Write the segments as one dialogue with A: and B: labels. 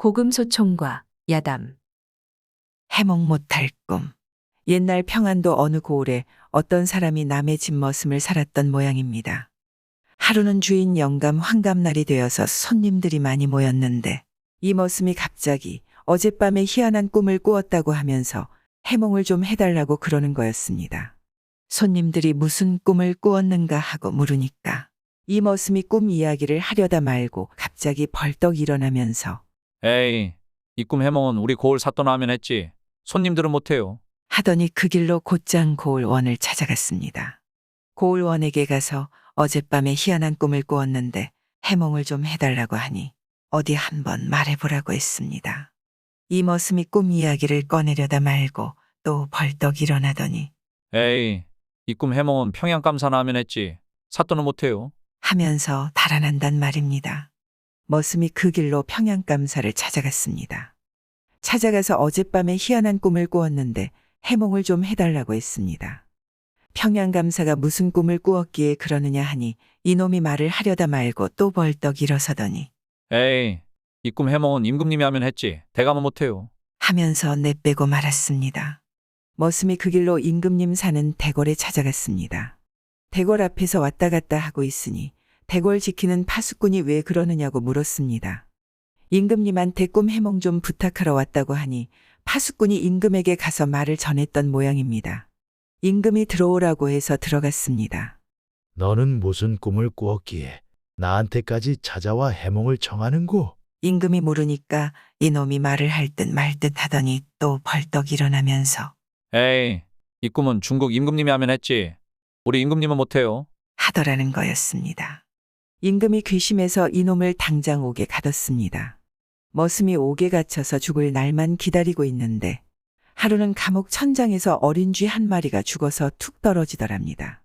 A: 고금소총과 야담.
B: 해몽 못할 꿈. 옛날 평안도 어느 고을에 어떤 사람이 남의 집 머슴을 살았던 모양입니다. 하루는 주인 영감 환갑날이 되어서 손님들이 많이 모였는데 이 머슴이 갑자기 어젯밤에 희한한 꿈을 꾸었다고 하면서 해몽을 좀 해달라고 그러는 거였습니다. 손님들이 무슨 꿈을 꾸었는가 하고 물으니까 이 머슴이 꿈 이야기를 하려다 말고 갑자기 벌떡 일어나면서
C: 에이, 이 꿈 해몽은 우리 고을 삿돈 하면 했지. 손님들은 못해요.
B: 하더니 그 길로 곧장 고을원을 찾아갔습니다. 고을원에게 가서 어젯밤에 희한한 꿈을 꾸었는데 해몽을 좀 해달라고 하니 어디 한번 말해보라고 했습니다. 이 머슴이 꿈 이야기를 꺼내려다 말고 또 벌떡 일어나더니
C: 에이, 이 꿈 해몽은 평양감사나 하면 했지. 삿돈은 못해요.
B: 하면서 달아난단 말입니다. 머슴이 그 길로 평양감사를 찾아갔습니다. 찾아가서 어젯밤에 희한한 꿈을 꾸었는데 해몽을 좀 해달라고 했습니다. 평양감사가 무슨 꿈을 꾸었기에 그러느냐 하니 이놈이 말을 하려다 말고 또 벌떡 일어서더니
C: 에이, 이 꿈 해몽은 임금님이 하면 했지. 대감은 못해요.
B: 하면서 내빼고 말았습니다. 머슴이 그 길로 임금님 사는 대궐에 찾아갔습니다. 대궐 앞에서 왔다 갔다 하고 있으니 대궐 지키는 파수꾼이 왜 그러느냐고 물었습니다. 임금님한테 꿈 해몽 좀 부탁하러 왔다고 하니 파수꾼이 임금에게 가서 말을 전했던 모양입니다. 임금이 들어오라고 해서 들어갔습니다.
D: 너는 무슨 꿈을 꾸었기에 나한테까지 찾아와 해몽을 청하는고?
B: 임금이 물으니까 이놈이 말을 할 듯 말 듯 하더니 또 벌떡 일어나면서
C: 에이, 이 꿈은 중국 임금님이 하면 했지. 우리 임금님은 못해요.
B: 하더라는 거였습니다. 임금이 괘씸해서 이놈을 당장 옥에 가뒀습니다. 머슴이 옥에 갇혀서 죽을 날만 기다리고 있는데 하루는 감옥 천장에서 어린 쥐 한 마리가 죽어서 툭 떨어지더랍니다.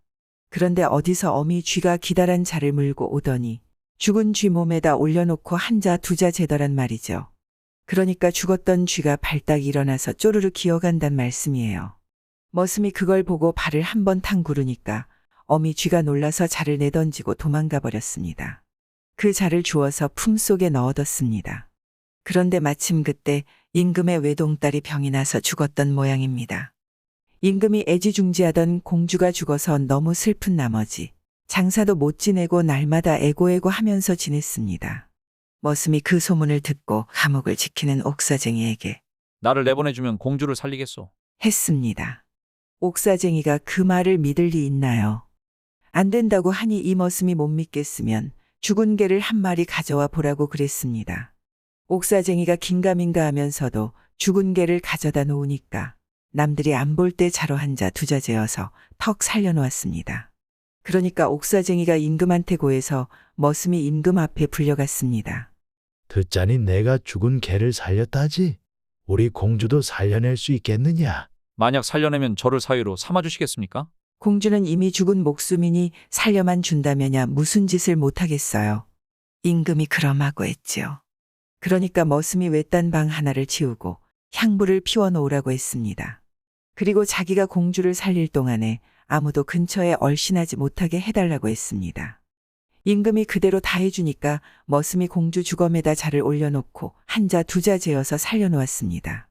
B: 그런데 어디서 어미 쥐가 기다란 자를 물고 오더니 죽은 쥐 몸에다 올려놓고 한 자 두 자 재더란 말이죠. 그러니까 죽었던 쥐가 발딱 일어나서 쪼르르 기어간단 말씀이에요. 머슴이 그걸 보고 발을 한 번 탕구르니까 어미 쥐가 놀라서 자를 내던지고 도망가 버렸습니다. 그 자를 주워서 품속에 넣어뒀습니다. 그런데 마침 그때 임금의 외동딸이 병이 나서 죽었던 모양입니다. 임금이 애지중지하던 공주가 죽어서 너무 슬픈 나머지 장사도 못 지내고 날마다 애고애고 하면서 지냈습니다. 머슴이 그 소문을 듣고 감옥을 지키는 옥사쟁이에게
C: 나를 내보내주면 공주를 살리겠소.
B: 했습니다. 옥사쟁이가 그 말을 믿을 리 있나요? 안 된다고 하니 이 머슴이 못 믿겠으면 죽은 개를 한 마리 가져와 보라고 그랬습니다. 옥사쟁이가 긴가민가 하면서도 죽은 개를 가져다 놓으니까 남들이 안 볼 때 자로 한 자 두 자 재어서 턱 살려놓았습니다. 그러니까 옥사쟁이가 임금한테 고해서 머슴이 임금 앞에 불려갔습니다.
D: 듣자니 내가 죽은 개를 살렸다지? 우리 공주도 살려낼 수 있겠느냐?
C: 만약 살려내면 저를 사위로 삼아주시겠습니까?
B: 공주는 이미 죽은 목숨이니 살려만 준다면야 무슨 짓을 못하겠어요. 임금이 그럼하고 했지요. 그러니까 머슴이 외딴 방 하나를 치우고 향불을 피워놓으라고 했습니다. 그리고 자기가 공주를 살릴 동안에 아무도 근처에 얼씬하지 못하게 해달라고 했습니다. 임금이 그대로 다 해주니까 머슴이 공주 주검에다 자를 올려놓고 한 자 두 자 재어서 살려놓았습니다.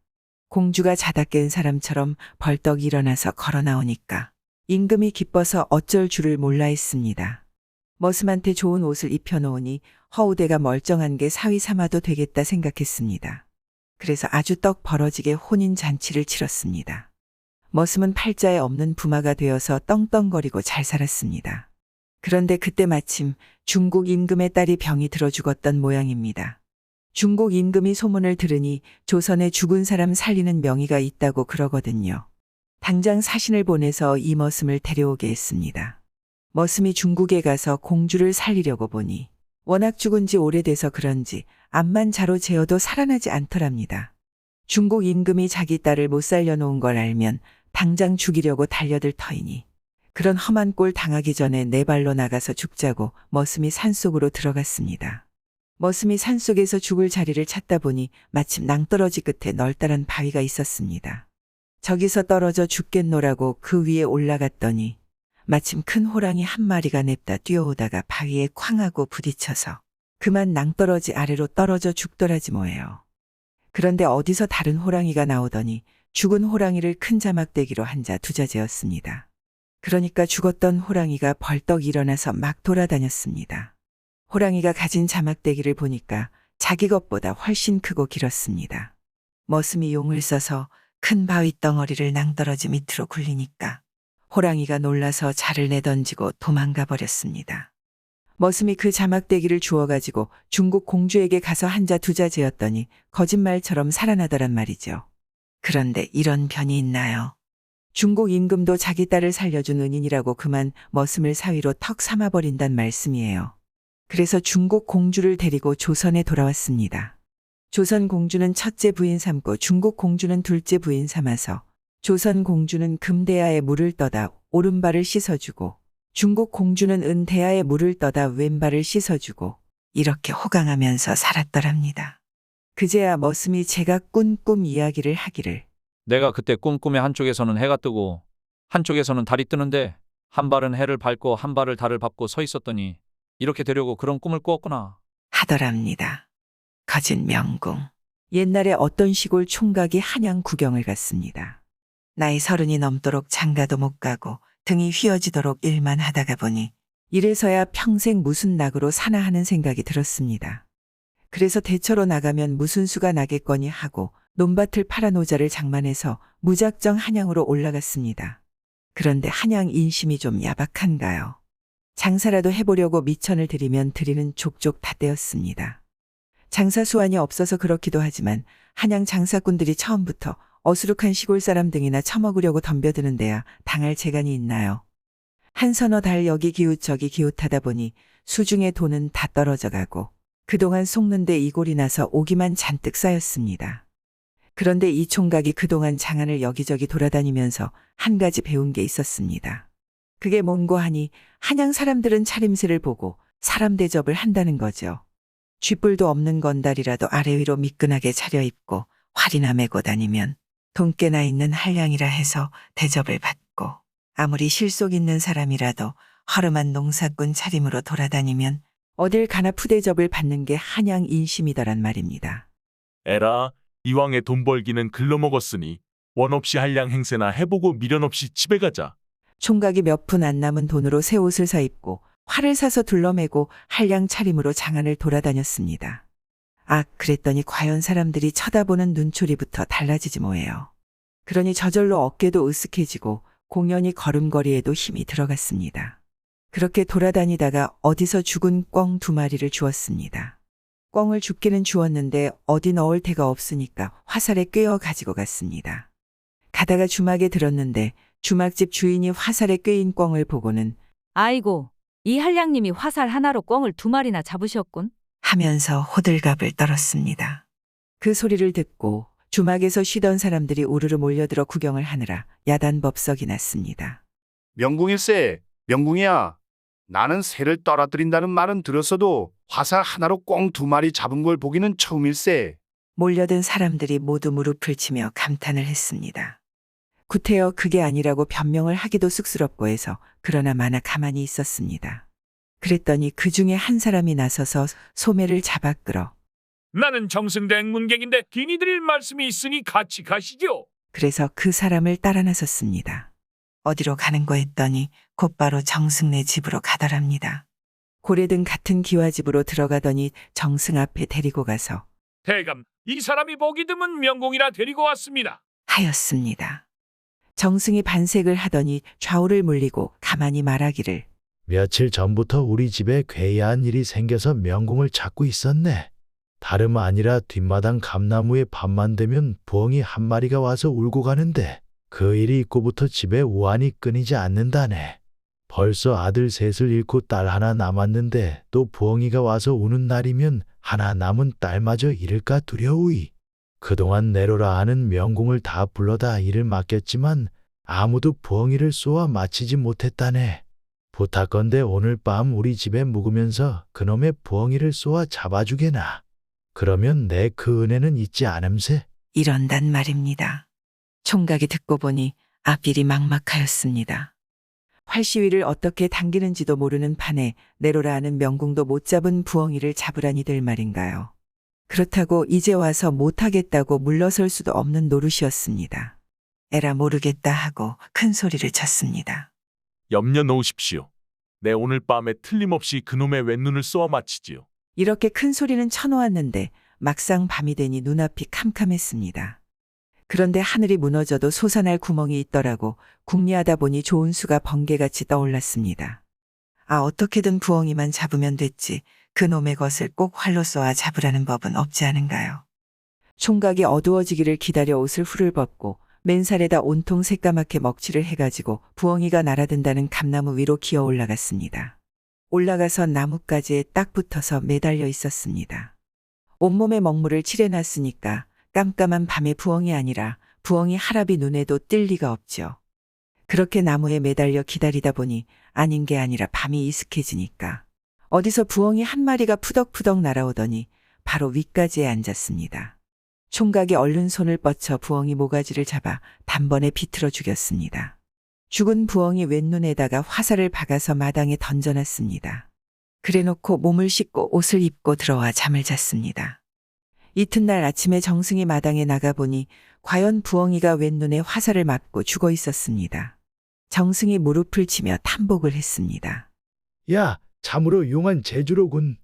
B: 공주가 자다 깬 사람처럼 벌떡 일어나서 걸어 나오니까 임금이 기뻐서 어쩔 줄을 몰라 했습니다. 머슴한테 좋은 옷을 입혀놓으니 허우대가 멀쩡한 게 사위 삼아도 되겠다 생각했습니다. 그래서 아주 떡 벌어지게 혼인 잔치를 치렀습니다. 머슴은 팔자에 없는 부마가 되어서 떵떵거리고 잘 살았습니다. 그런데 그때 마침 중국 임금의 딸이 병이 들어 죽었던 모양입니다. 중국 임금이 소문을 들으니 조선에 죽은 사람 살리는 명의가 있다고 그러거든요. 당장 사신을 보내서 이 머슴을 데려오게 했습니다. 머슴이 중국에 가서 공주를 살리려고 보니 워낙 죽은 지 오래돼서 그런지 암만 자로 재어도 살아나지 않더랍니다. 중국 임금이 자기 딸을 못 살려놓은 걸 알면 당장 죽이려고 달려들 터이니 그런 험한 꼴 당하기 전에 네 발로 나가서 죽자고 머슴이 산속으로 들어갔습니다. 머슴이 산속에서 죽을 자리를 찾다 보니 마침 낭떠러지 끝에 널따란 바위가 있었습니다. 저기서 떨어져 죽겠노라고 그 위에 올라갔더니 마침 큰 호랑이 한 마리가 냅다 뛰어오다가 바위에 쾅 하고 부딪혀서 그만 낭떠러지 아래로 떨어져 죽더라지 뭐예요. 그런데 어디서 다른 호랑이가 나오더니 죽은 호랑이를 큰 자막대기로 한자 두자재였습니다. 그러니까 죽었던 호랑이가 벌떡 일어나서 막 돌아다녔습니다. 호랑이가 가진 자막대기를 보니까 자기 것보다 훨씬 크고 길었습니다. 머슴이 용을 써서 큰 바위 덩어리를 낭떠러지 밑으로 굴리니까 호랑이가 놀라서 자를 내던지고 도망가 버렸습니다. 머슴이 그 자막대기를 주워가지고 중국 공주에게 가서 한자 두자재였더니 거짓말처럼 살아나더란 말이죠. 그런데 이런 변이 있나요? 중국 임금도 자기 딸을 살려준 은인이라고 그만 머슴을 사위로 턱 삼아버린단 말씀이에요. 그래서 중국 공주를 데리고 조선에 돌아왔습니다. 조선 공주는 첫째 부인 삼고 중국 공주는 둘째 부인 삼아서 조선 공주는 금대야에 물을 떠다 오른발을 씻어주고 중국 공주는 은대야에 물을 떠다 왼발을 씻어주고 이렇게 호강하면서 살았더랍니다. 그제야 머슴이 제가 꾼 꿈 이야기를 하기를
C: 내가 그때 꿈꿈에 한쪽에서는 해가 뜨고 한쪽에서는 달이 뜨는데 한 발은 해를 밟고 한 발을 달을 밟고 서 있었더니 이렇게 되려고 그런 꿈을 꾸었구나.
B: 하더랍니다. 거진 명궁. 옛날에 어떤 시골 총각이 한양 구경을 갔습니다. 나이 30이 넘도록 장가도 못 가고 등이 휘어지도록 일만 하다가 보니 이래서야 평생 무슨 낙으로 사나 하는 생각이 들었습니다. 그래서 대처로 나가면 무슨 수가 나겠거니 하고 논밭을 팔아 노자를 장만해서 무작정 한양으로 올라갔습니다. 그런데 한양 인심이 좀 야박한가요? 장사라도 해보려고 미천을 들이면 들이는 족족 다 떼었습니다. 장사 수완이 없어서 그렇기도 하지만 한양 장사꾼들이 처음부터 어수룩한 시골 사람 등이나 처먹으려고 덤벼드는 데야 당할 재간이 있나요? 한 서너 달 여기 기웃 저기 기웃하다 보니 수중에 돈은 다 떨어져 가고 그동안 속는데 이골이 나서 오기만 잔뜩 쌓였습니다. 그런데 이 총각이 그동안 장안을 여기저기 돌아다니면서 한 가지 배운 게 있었습니다. 그게 뭔고 하니 한양 사람들은 차림새를 보고 사람 대접을 한다는 거죠. 쥐뿔도 없는 건달이라도 아래 위로 미끈하게 차려입고 활이나 메고 다니면 돈깨나 있는 한량이라 해서 대접을 받고 아무리 실속 있는 사람이라도 허름한 농사꾼 차림으로 돌아다니면 어딜 가나 푸대접을 받는 게 한양 인심이더란 말입니다.
A: 에라, 이왕에 돈 벌기는 글러먹었으니 원 없이 한량 행세나 해보고 미련 없이 집에 가자.
B: 총각이 몇 푼 안 남은 돈으로 새 옷을 사 입고 활을 사서 둘러매고 한량 차림으로 장안을 돌아다녔습니다. 아, 그랬더니 과연 사람들이 쳐다보는 눈초리부터 달라지지 뭐예요. 그러니 저절로 어깨도 으쓱해지고 공연히 걸음걸이에도 힘이 들어갔습니다. 그렇게 돌아다니다가 어디서 죽은 꿩 2마리를 주웠습니다. 꿩을 죽기는 주웠는데 어디 넣을 데가 없으니까 화살에 꿰어 가지고 갔습니다. 가다가 주막에 들었는데 주막집 주인이 화살에 꿰인 꿩을 보고는
E: 아이고, 이 한량님이 화살 하나로 꿩을 2마리나 잡으셨군.
B: 하면서 호들갑을 떨었습니다. 그 소리를 듣고 주막에서 쉬던 사람들이 우르르 몰려들어 구경을 하느라 야단법석이 났습니다.
F: 명궁일세, 명궁이야. 나는 새를 떨어뜨린다는 말은 들었어도 화살 하나로 꿩 2마리 잡은 걸 보기는 처음일세.
B: 몰려든 사람들이 모두 무릎을 치며 감탄을 했습니다. 구태여 그게 아니라고 변명을 하기도 쑥스럽고 해서 그러나 마나 가만히 있었습니다. 그랬더니 그 중에 한 사람이 나서서 소매를 잡아 끌어
G: 나는 정승대행 문객인데 기니 드릴 말씀이 있으니 같이 가시죠.
B: 그래서 그 사람을 따라 나섰습니다. 어디로 가는 거 했더니 곧바로 정승네 집으로 가더랍니다. 고래등 같은 기와집으로 들어가더니 정승 앞에 데리고 가서
G: 대감, 이 사람이 보기 드문 명공이라 데리고 왔습니다.
B: 하였습니다. 정승이 반색을 하더니 좌우를 물리고 가만히 말하기를
D: 며칠 전부터 우리 집에 괴이한 일이 생겨서 명공을 찾고 있었네. 다름 아니라 뒷마당 감나무에 밤만 되면 부엉이 한 마리가 와서 울고 가는데 그 일이 있고부터 집에 우환이 끊이지 않는다네. 벌써 아들 셋을 잃고 딸 하나 남았는데 또 부엉이가 와서 우는 날이면 하나 남은 딸마저 잃을까 두려우이. 그동안 내로라 하는 명공을 다 불러다 일을 맡겼지만 아무도 부엉이를 쏘아 마치지 못했다네. 부탁건대 오늘 밤 우리 집에 묵으면서 그놈의 부엉이를 쏘아 잡아주게나. 그러면 내 그 은혜는 잊지 않음세.
B: 이런단 말입니다. 총각이 듣고 보니 앞일이 막막하였습니다. 활시위를 어떻게 당기는지도 모르는 판에 내로라 하는 명궁도 못 잡은 부엉이를 잡으라니 될 말인가요. 그렇다고 이제 와서 못하겠다고 물러설 수도 없는 노릇이었습니다. 에라 모르겠다 하고 큰 소리를 쳤습니다.
A: 염려 놓으십시오. 내 오늘 밤에 틀림없이 그놈의 왼눈을 쏘아 마치지요.
B: 이렇게 큰 소리는 쳐놓았는데 막상 밤이 되니 눈앞이 캄캄했습니다. 그런데 하늘이 무너져도 솟아날 구멍이 있더라고 궁리하다 보니 좋은 수가 번개같이 떠올랐습니다. 아, 어떻게든 부엉이만 잡으면 됐지. 그놈의 것을 꼭 활로 쏘아 잡으라는 법은 없지 않은가요? 총각이 어두워지기를 기다려 옷을 훌을 벗고 맨살에다 온통 새까맣게 먹칠을 해가지고 부엉이가 날아든다는 감나무 위로 기어 올라갔습니다. 올라가서 나뭇가지에 딱 붙어서 매달려 있었습니다. 온몸에 먹물을 칠해놨으니까 깜깜한 밤에 부엉이 아니라 부엉이 할아비 눈에도 띌 리가 없죠. 그렇게 나무에 매달려 기다리다 보니 아닌 게 아니라 밤이 이슥해지니까 어디서 부엉이 한 마리가 푸덕푸덕 날아오더니 바로 윗가지에 앉았습니다. 총각이 얼른 손을 뻗쳐 부엉이 모가지를 잡아 단번에 비틀어 죽였습니다. 죽은 부엉이 왼눈에다가 화살을 박아서 마당에 던져놨습니다. 그래놓고 몸을 씻고 옷을 입고 들어와 잠을 잤습니다. 이튿날 아침에 정승이 마당에 나가보니 과연 부엉이가 왼눈에 화살을 맞고 죽어 있었습니다. 정승이 무릎을 치며 탐복을 했습니다.
D: 야, 참으로 용한 재주로군.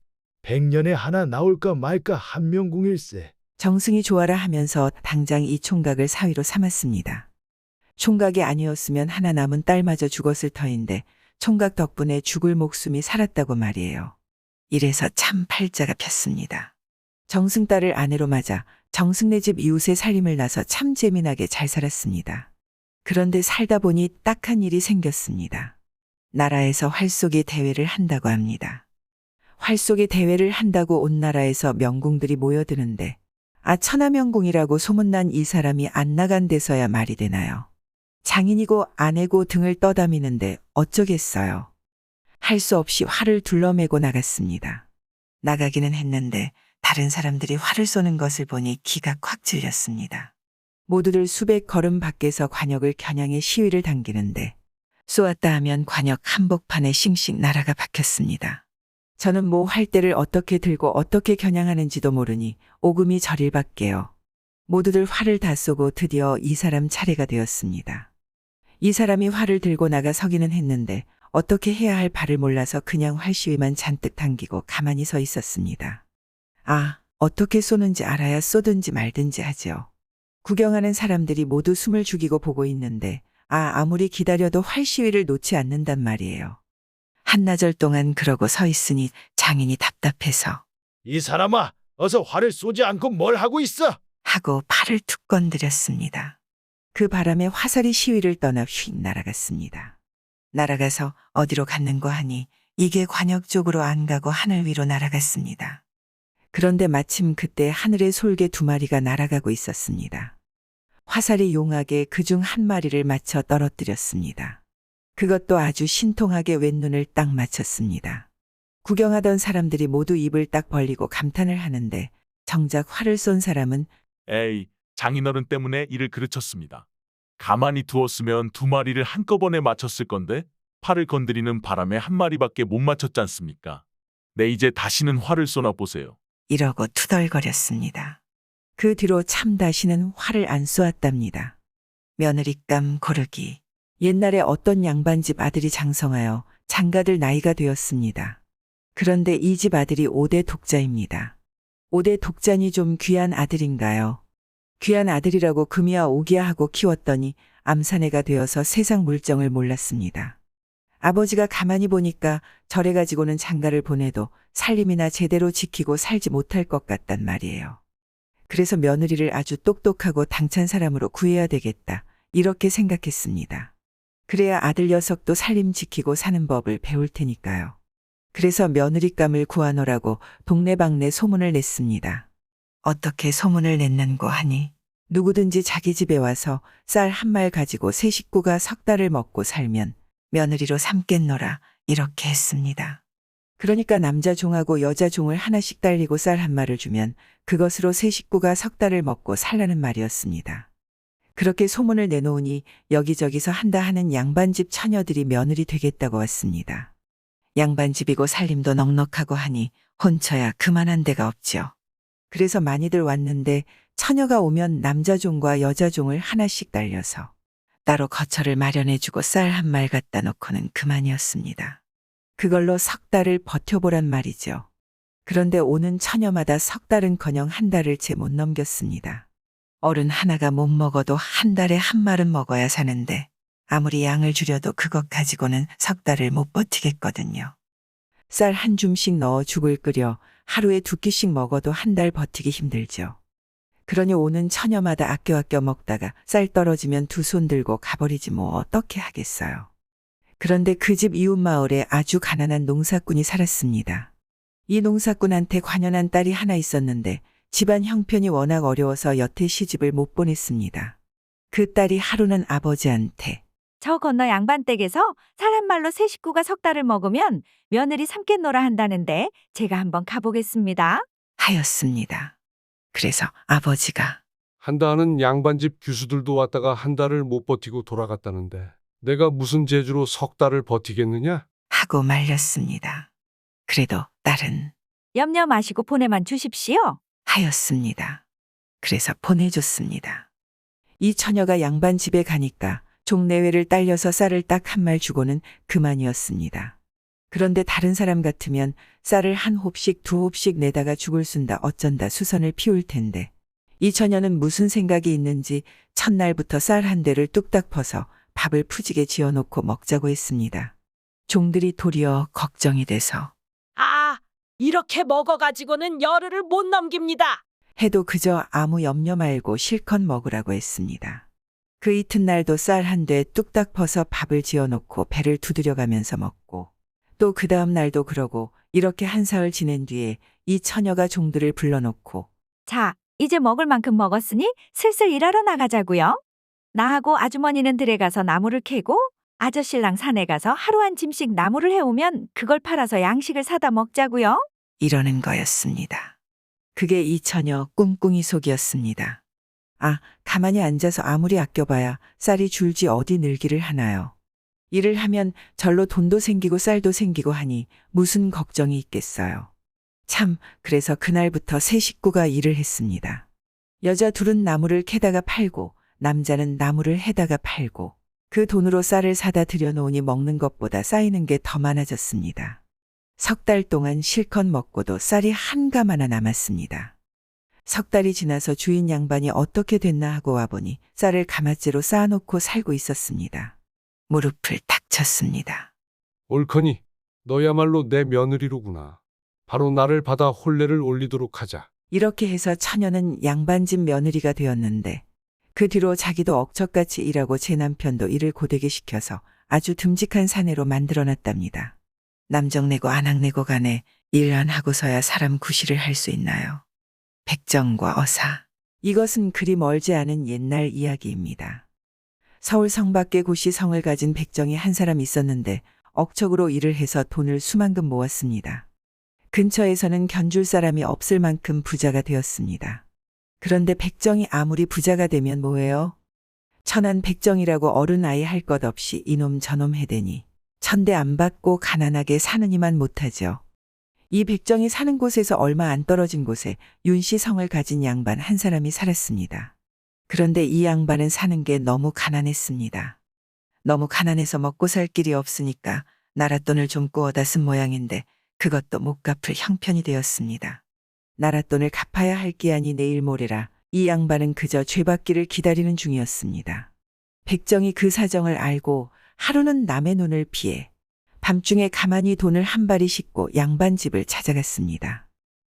D: 100년에 하나 나올까 말까 한명궁일세.
B: 정승이 좋아라 하면서 당장 이 총각을 사위로 삼았습니다. 총각이 아니었으면 하나 남은 딸마저 죽었을 터인데 총각 덕분에 죽을 목숨이 살았다고 말이에요. 이래서 참 팔자가 폈습니다. 정승 딸을 아내로 맞아 정승네 집 이웃에 살림을 나서 참 재미나게 잘 살았습니다. 그런데 살다 보니 딱한 일이 생겼습니다. 나라에서 활쏘기 대회를 한다고 합니다. 활쏘기 대회를 한다고 온 나라에서 명궁들이 모여드는데 천하명궁이라고 소문난 이 사람이 안 나간 데서야 말이 되나요? 장인이고 아내고 등을 떠다미는데 어쩌겠어요. 할 수 없이 활을 둘러매고 나갔습니다. 나가기는 했는데 다른 사람들이 활을 쏘는 것을 보니 기가 콱 질렸습니다. 모두들 수백 걸음 밖에서 관역을 겨냥해 시위를 당기는데 쏘았다 하면 관역 한복판에 싱싱 나라가 박혔습니다. 저는 뭐 활대를 어떻게 들고 어떻게 겨냥하는지도 모르니 오금이 저릴 밖에요. 모두들 활을 다 쏘고 드디어 이 사람 차례가 되었습니다. 이 사람이 활을 들고 나가 서기는 했는데 어떻게 해야 할 바를 몰라서 그냥 활시위만 잔뜩 당기고 가만히 서 있었습니다. 어떻게 쏘는지 알아야 쏘든지 말든지 하죠. 구경하는 사람들이 모두 숨을 죽이고 보고 있는데 아무리 기다려도 활시위를 놓지 않는단 말이에요. 한나절 동안 그러고 서 있으니 장인이 답답해서
D: 이 사람아, 어서 활을 쏘지 않고 뭘 하고 있어?
B: 하고 팔을 툭 건드렸습니다. 그 바람에 화살이 시위를 떠나 휙 날아갔습니다. 날아가서 어디로 갔는고 하니 이게 관역 쪽으로 안 가고 하늘 위로 날아갔습니다. 그런데 마침 그때 하늘에 솔개 2마리가 날아가고 있었습니다. 화살이 용하게 그중 한 마리를 맞춰 떨어뜨렸습니다. 그것도 아주 신통하게 왼눈을 딱 맞췄습니다. 구경하던 사람들이 모두 입을 딱 벌리고 감탄을 하는데 정작 활을 쏜 사람은
A: 에이, 장인어른 때문에 이를 그르쳤습니다. 가만히 두었으면 2마리를 한꺼번에 맞췄을 건데 팔을 건드리는 바람에 1마리밖에 못 맞췄지 않습니까? 네, 이제 다시는 활을 쏘나 보세요.
B: 이러고 투덜거렸습니다. 그 뒤로 참 다시는 활을 안 쏘았답니다. 며느리감 고르기. 옛날에 어떤 양반집 아들이 장성하여 장가들 나이가 되었습니다. 그런데 이 집 아들이 5대 독자입니다. 5대 독자니 좀 귀한 아들인가요? 귀한 아들이라고 금이야 오기야 하고 키웠더니 암사내가 되어서 세상 물정을 몰랐습니다. 아버지가 가만히 보니까 저래 가지고는 장가를 보내도 살림이나 제대로 지키고 살지 못할 것 같단 말이에요. 그래서 며느리를 아주 똑똑하고 당찬 사람으로 구해야 되겠다. 이렇게 생각했습니다. 그래야 아들 녀석도 살림 지키고 사는 법을 배울 테니까요. 그래서 며느리감을 구하노라고 동네방네 소문을 냈습니다. 어떻게 소문을 냈는고 하니 누구든지 자기 집에 와서 쌀 1말 가지고 세 식구가 석 달을 먹고 살면 며느리로 삼겠노라 이렇게 했습니다. 그러니까 남자 종하고 여자 종을 하나씩 달리고 쌀 1말을 주면 그것으로 세 식구가 석 달을 먹고 살라는 말이었습니다. 그렇게 소문을 내놓으니 여기저기서 한다 하는 양반집 처녀들이 며느리 되겠다고 왔습니다. 양반집이고 살림도 넉넉하고 하니 혼처야 그만한 데가 없지요. 그래서 많이들 왔는데 처녀가 오면 남자 종과 여자 종을 하나씩 달려서 따로 거처를 마련해주고 쌀 한 말 갖다 놓고는 그만이었습니다. 그걸로 석 달을 버텨보란 말이죠. 그런데 오는 처녀마다 석 달은커녕 한 달을 채 못 넘겼습니다. 어른 하나가 못 먹어도 한 달에 한 말은 먹어야 사는데 아무리 양을 줄여도 그것 가지고는 석 달을 못 버티겠거든요. 쌀 한 줌씩 넣어 죽을 끓여 하루에 2끼씩 먹어도 한 달 버티기 힘들죠. 그러니 오는 처녀마다 아껴 먹다가 쌀 떨어지면 두 손 들고 가버리지 뭐 어떻게 하겠어요. 그런데 그 집 이웃 마을에 아주 가난한 농사꾼이 살았습니다. 이 농사꾼한테 관연한 딸이 하나 있었는데 집안 형편이 워낙 어려워서 여태 시집을 못 보냈습니다. 그 딸이 하루는 아버지한테
E: 저 건너 양반댁에서 살 한 말로 세 식구가 석 달을 먹으면 며느리 삼겠노라 한다는데 제가 한번 가보겠습니다.
B: 하였습니다. 그래서 아버지가
H: 한다는 양반집 규수들도 왔다가 한 달을 못 버티고 돌아갔다는데 내가 무슨 재주로 석 달을 버티겠느냐?
B: 하고 말렸습니다. 그래도 딸은
E: 염려 마시고 보내만 주십시오.
B: 하였습니다. 그래서 보내줬습니다. 이 처녀가 양반 집에 가니까 종내외를 딸려서 쌀을 딱 한 말 주고는 그만이었습니다. 그런데 다른 사람 같으면 쌀을 한 홉씩 두 홉씩 내다가 죽을 순다 어쩐다 수선을 피울 텐데 이 처녀는 무슨 생각이 있는지 첫날부터 쌀 한 대를 뚝딱 퍼서 밥을 푸지게 지어놓고 먹자고 했습니다. 종들이 도리어 걱정이 돼서
I: 아, 이렇게 먹어가지고는 열흘을 못 넘깁니다.
B: 해도 그저 아무 염려 말고 실컷 먹으라고 했습니다. 그 이튿날도 쌀 한 대 뚝딱 퍼서 밥을 지어놓고 배를 두드려가면서 먹고 또 그 다음 날도 그러고 이렇게 한 사흘 지낸 뒤에 이 처녀가 종들을 불러놓고
E: 자, 이제 먹을 만큼 먹었으니 슬슬 일하러 나가자고요. 나하고 아주머니는 들에 가서 나무를 캐고 아저씨랑 산에 가서 하루 한 짐씩 나무를 해오면 그걸 팔아서 양식을 사다 먹자고요.
B: 이러는 거였습니다. 그게 이 처녀 꿍꿍이 속이었습니다. 아, 가만히 앉아서 아무리 아껴봐야 쌀이 줄지 어디 늘기를 하나요. 일을 하면 절로 돈도 생기고 쌀도 생기고 하니 무슨 걱정이 있겠어요. 참, 그래서 그날부터 세 식구가 일을 했습니다. 여자 둘은 나무를 캐다가 팔고 남자는 나무를 해다가 팔고 그 돈으로 쌀을 사다 들여놓으니 먹는 것보다 쌓이는 게 더 많아졌습니다. 석 달 동안 실컷 먹고도 쌀이 한 감 하나 남았습니다. 석 달이 지나서 주인 양반이 어떻게 됐나 하고 와보니 쌀을 가마째로 쌓아놓고 살고 있었습니다. 무릎을 탁 쳤습니다.
H: 옳거니 너야말로 내 며느리로구나. 바로 나를 받아 혼례를 올리도록 하자.
B: 이렇게 해서 처녀는 양반집 며느리가 되었는데 그 뒤로 자기도 억척같이 일하고 제 남편도 일을 고되게 시켜서 아주 듬직한 사내로 만들어놨답니다. 남정내고 안악내고 간에 일 안 하고서야 사람 구실을 할 수 있나요? 백정과 어사. 이것은 그리 멀지 않은 옛날 이야기입니다. 서울 성밖에 고시 성을 가진 백정이 한 사람 있었는데 억척으로 일을 해서 돈을 수만금 모았습니다. 근처에서는 견줄 사람이 없을 만큼 부자가 되었습니다. 그런데 백정이 아무리 부자가 되면 뭐해요? 천한 백정이라고 어른 아이 할 것 없이 이놈 저놈 해대니 천대 안 받고 가난하게 사느니만 못하죠. 이 백정이 사는 곳에서 얼마 안 떨어진 곳에 윤씨 성을 가진 양반 한 사람이 살았습니다. 그런데 이 양반은 사는 게 너무 가난했습니다. 너무 가난해서 먹고 살 길이 없으니까 나랏돈을 좀 꾸어다 쓴 모양인데 그것도 못 갚을 형편이 되었습니다. 나랏돈을 갚아야 할 기한이 내일 모레라 이 양반은 그저 죄받기를 기다리는 중이었습니다. 백정이 그 사정을 알고 하루는 남의 눈을 피해 밤중에 가만히 돈을 한 바리 싣고 양반 집을 찾아갔습니다.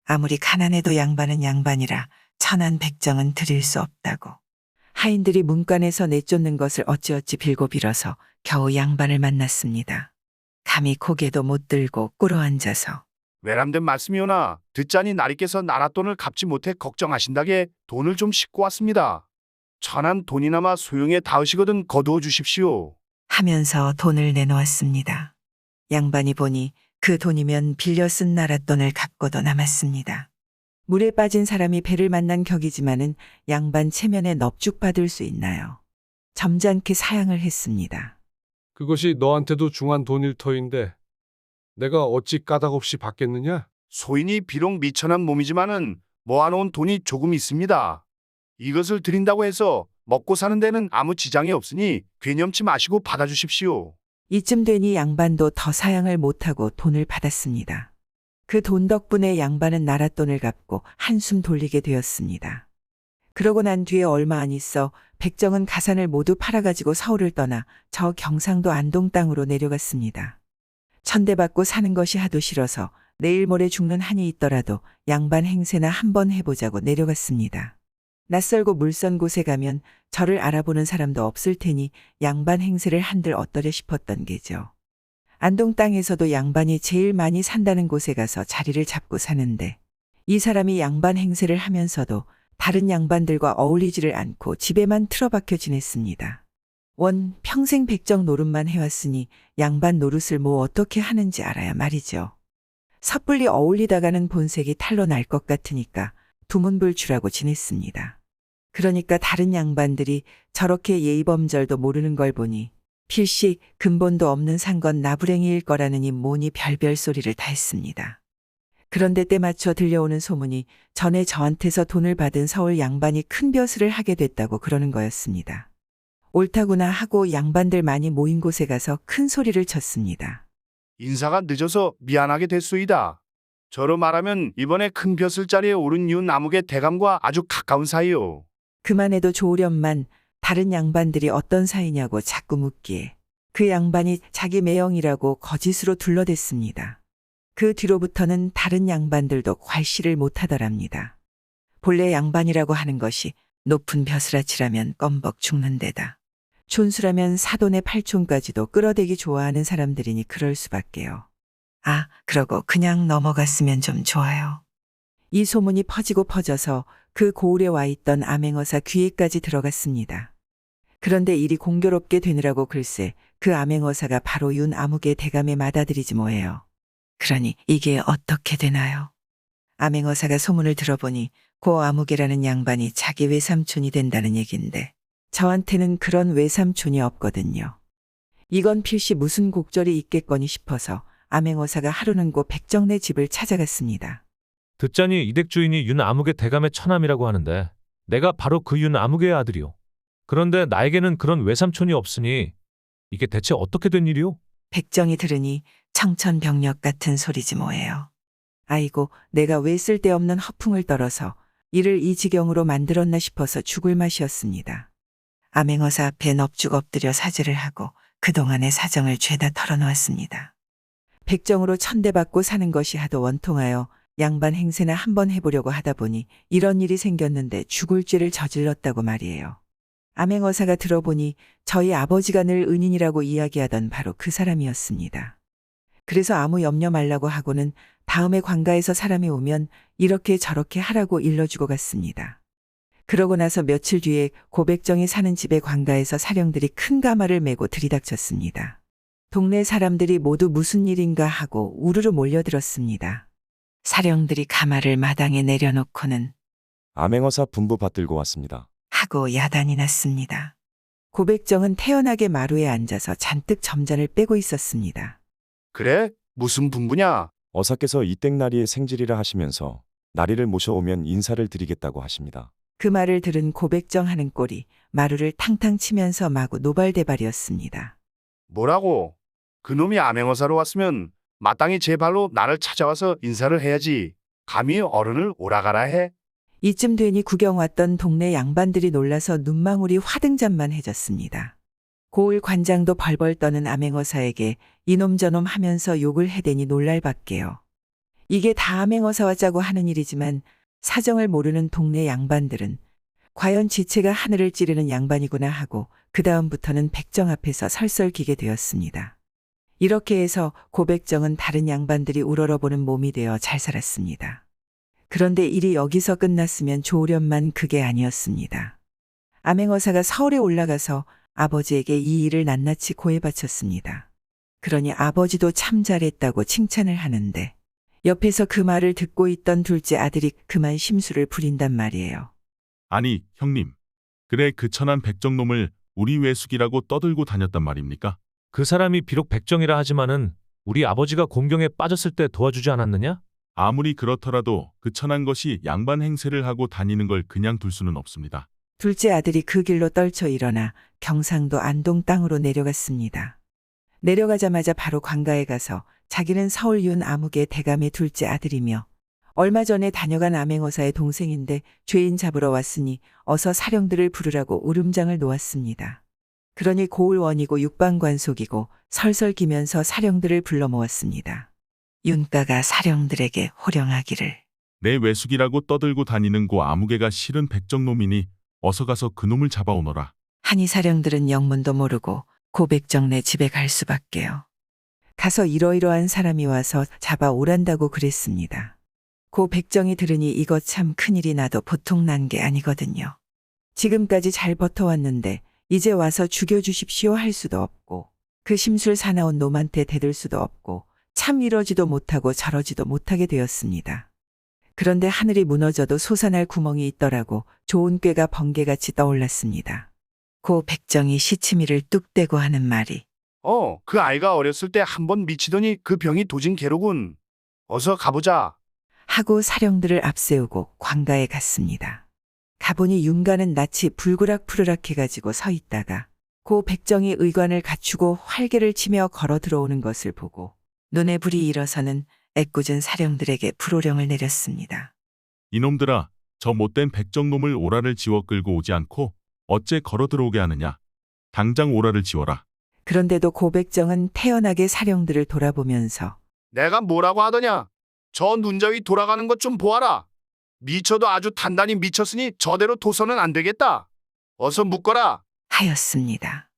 B: 아무리 가난해도 양반은 양반이라 천한 백정은 드릴 수 없다고. 하인들이 문간에서 내쫓는 것을 어찌어찌 빌고 빌어서 겨우 양반을 만났습니다. 감히 고개도 못 들고 꿇어앉아서
F: 외람된 말씀이오나 듣자니 나리께서 나랏돈을 갚지 못해 걱정하신다게 돈을 좀 싣고 왔습니다. 천한 돈이나마 소용에 닿으시거든 거두어 주십시오.
B: 하면서 돈을 내놓았습니다. 양반이 보니 그 돈이면 빌려 쓴 나랏돈을 갚고도 남았습니다. 물에 빠진 사람이 배를 만난 격이지만은 양반 체면에 넙죽 받을 수 있나요? 점잖게 사양을 했습니다.
H: 그것이 너한테도 중한 돈일 터인데 내가 어찌 까닭없이 받겠느냐?
F: 소인이 비록 미천한 몸이지만은 모아놓은 돈이 조금 있습니다. 이것을 드린다고 해서 먹고 사는 데는 아무 지장이 없으니 괴념치 마시고 받아주십시오.
B: 이쯤 되니 양반도 더 사양을 못하고 돈을 받았습니다. 그 돈 덕분에 양반은 나랏돈을 갚고 한숨 돌리게 되었습니다. 그러고 난 뒤에 얼마 안 있어 백정은 가산을 모두 팔아가지고 서울을 떠나 저 경상도 안동 땅으로 내려갔습니다. 천대받고 사는 것이 하도 싫어서 내일 모레 죽는 한이 있더라도 양반 행세나 한번 해보자고 내려갔습니다. 낯설고 물선 곳에 가면 저를 알아보는 사람도 없을 테니 양반 행세를 한들 어떠려 싶었던 게죠. 안동 땅에서도 양반이 제일 많이 산다는 곳에 가서 자리를 잡고 사는데 이 사람이 양반 행세를 하면서도 다른 양반들과 어울리지를 않고 집에만 틀어박혀 지냈습니다. 원 평생 백정 노릇만 해왔으니 양반 노릇을 뭐 어떻게 하는지 알아야 말이죠. 섣불리 어울리다가는 본색이 탄로 날 것 같으니까 두문불출하고 지냈습니다. 그러니까 다른 양반들이 저렇게 예의범절도 모르는 걸 보니 필시 근본도 없는 상건 나부랭이일 거라느니 뭐니 별별 소리를 다 했습니다. 그런데 때맞춰 들려오는 소문이 전에 저한테서 돈을 받은 서울 양반이 큰 벼슬을 하게 됐다고 그러는 거였습니다. 옳다구나 하고 양반들 많이 모인 곳에 가서 큰 소리를 쳤습니다.
F: 인사가 늦어서 미안하게 됐소이다. 저로 말하면 이번에 큰 벼슬 자리에 오른 이웃 남욱의 대감과 아주 가까운 사이요.
B: 그만해도 좋으련만 다른 양반들이 어떤 사이냐고 자꾸 묻기에 그 양반이 자기 매형이라고 거짓으로 둘러댔습니다. 그 뒤로부터는 다른 양반들도 괄시를 못하더랍니다. 본래 양반이라고 하는 것이 높은 벼슬아치라면 껌벅 죽는 데다. 촌수라면 사돈의 팔촌까지도 끌어대기 좋아하는 사람들이니 그럴 수밖에요. 아, 그러고 그냥 넘어갔으면 좀 좋아요. 이 소문이 퍼지고 퍼져서 그 고을에 와 있던 암행어사 귀에까지 들어갔습니다. 그런데 일이 공교롭게 되느라고 글쎄 그 암행어사가 바로 윤 아묵의 대감의 맏아들이지 뭐예요. 그러니 이게 어떻게 되나요? 암행어사가 소문을 들어보니 고 아묵이라는 양반이 자기 외삼촌이 된다는 얘긴데 저한테는 그런 외삼촌이 없거든요. 이건 필시 무슨 곡절이 있겠거니 싶어서 암행어사가 하루는 고 백정네 집을 찾아갔습니다.
J: 듣자니 이댁 주인이 윤 아묵의 대감의 처남이라고 하는데 내가 바로 그 윤 아묵의 아들이오. 그런데 나에게는 그런 외삼촌이 없으니 이게 대체 어떻게 된 일이오?
B: 백정이 들으니 청천벽력 같은 소리지 뭐예요. 아이고, 내가 왜 쓸데없는 허풍을 떨어서 이를 이 지경으로 만들었나 싶어서 죽을 맛이었습니다. 암행어사 앞에 넙죽 엎드려 사죄를 하고 그동안의 사정을 죄다 털어놓았습니다. 백정으로 천대받고 사는 것이 하도 원통하여 양반 행세나 한번 해보려고 하다 보니 이런 일이 생겼는데 죽을 죄를 저질렀다고 말이에요. 암행어사가 들어보니 저희 아버지가 늘 은인이라고 이야기하던 바로 그 사람이었습니다. 그래서 아무 염려 말라고 하고는 다음에 관가에서 사람이 오면 이렇게 저렇게 하라고 일러주고 갔습니다. 그러고 나서 며칠 뒤에 고백정이 사는 집의 관가에서 사령들이 큰 가마를 메고 들이닥쳤습니다. 동네 사람들이 모두 무슨 일인가 하고 우르르 몰려들었습니다. 사령들이 가마를 마당에 내려놓고는
K: 암행어사 분부 받들고 왔습니다.
B: 하고 야단이 났습니다. 고백정은 태연하게 마루에 앉아서 잔뜩 점잔을 빼고 있었습니다.
F: 그래? 무슨 분부냐?
K: 어사께서 이땡나리의 생질이라 하시면서 나리를 모셔오면 인사를 드리겠다고 하십니다.
B: 그 말을 들은 고백정 하는 꼴이 마루를 탕탕 치면서 마구 노발대발이었습니다.
F: 뭐라고? 그놈이 암행어사로 왔으면 마땅히 제 발로 나를 찾아와서 인사를 해야지. 감히 어른을 오라가라 해?
B: 이쯤 되니 구경 왔던 동네 양반들이 놀라서 눈망울이 화등잔만해졌습니다. 고을 관장도 벌벌 떠는 암행어사에게 이놈 저놈 하면서 욕을 해대니 놀랄 밖에요. 이게 다 암행어사와 짜고 하는 일이지만 사정을 모르는 동네 양반들은 과연 지체가 하늘을 찌르는 양반이구나 하고 그 다음부터는 백정 앞에서 설설기게 되었습니다. 이렇게 해서 고백정은 다른 양반들이 우러러보는 몸이 되어 잘 살았습니다. 그런데 일이 여기서 끝났으면 좋으련만 그게 아니었습니다. 암행어사가 서울에 올라가서 아버지에게 이 일을 낱낱이 고해 바쳤습니다. 그러니 아버지도 참 잘했다고 칭찬을 하는데 옆에서 그 말을 듣고 있던 둘째 아들이 그만 심술을 부린단 말이에요.
A: 아니, 형님. 그래 그 천한 백정놈을 우리 외숙이라고 떠들고 다녔단 말입니까?
J: 그 사람이 비록 백정이라 하지만은 우리 아버지가 곤경에 빠졌을 때 도와주지 않았느냐?
A: 아무리 그렇더라도 그 천한 것이 양반 행세를 하고 다니는 걸 그냥 둘 수는 없습니다.
B: 둘째 아들이 그 길로 떨쳐 일어나 경상도 안동 땅으로 내려갔습니다. 내려가자마자 바로 관가에 가서 자기는 서울 윤 아무개 대감의 둘째 아들이며 얼마 전에 다녀간 암행어사의 동생인데 죄인 잡으러 왔으니 어서 사령들을 부르라고 울음장을 놓았습니다. 그러니 고을원이고 육방관속이고 설설 기면서 사령들을 불러 모았습니다. 윤가가 사령들에게 호령하기를
A: 내 외숙이라고 떠들고 다니는 고 아무개가 실은 백정놈이니 어서 가서 그놈을 잡아오너라.
B: 하니 사령들은 영문도 모르고 고백정네 집에 갈 수밖에요. 가서 이러이러한 사람이 와서 잡아오란다고 그랬습니다. 고 백정이 들으니 이거 참 큰일이 나도 보통 난 게 아니거든요. 지금까지 잘 버텨왔는데 이제 와서 죽여주십시오 할 수도 없고 그 심술 사나운 놈한테 대들 수도 없고 참 이러지도 못하고 저러지도 못하게 되었습니다. 그런데 하늘이 무너져도 솟아날 구멍이 있더라고 좋은 꾀가 번개같이 떠올랐습니다. 고 백정이 시치미를 뚝 떼고 하는 말이
F: 그 아이가 어렸을 때 한 번 미치더니 그 병이 도진 개로군. 어서 가보자.
B: 하고 사령들을 앞세우고 관가에 갔습니다. 가보니 윤가는 낯이 불그락푸르락 해가지고 서 있다가 고 백정이 의관을 갖추고 활개를 치며 걸어 들어오는 것을 보고 눈에 불이 일어서는 애꿎은 사령들에게 불호령을 내렸습니다.
A: 이놈들아, 저 못된 백정놈을 오라를 지워 끌고 오지 않고 어째 걸어 들어오게 하느냐. 당장 오라를 지워라.
B: 그런데도 고 백정은 태연하게 사령들을 돌아보면서
F: 내가 뭐라고 하더냐? 저 눈저위 돌아가는 것 좀 보아라. 미쳐도 아주 단단히 미쳤으니 저대로 둬서는 안 되겠다. 어서 묶어라.
B: 하였습니다.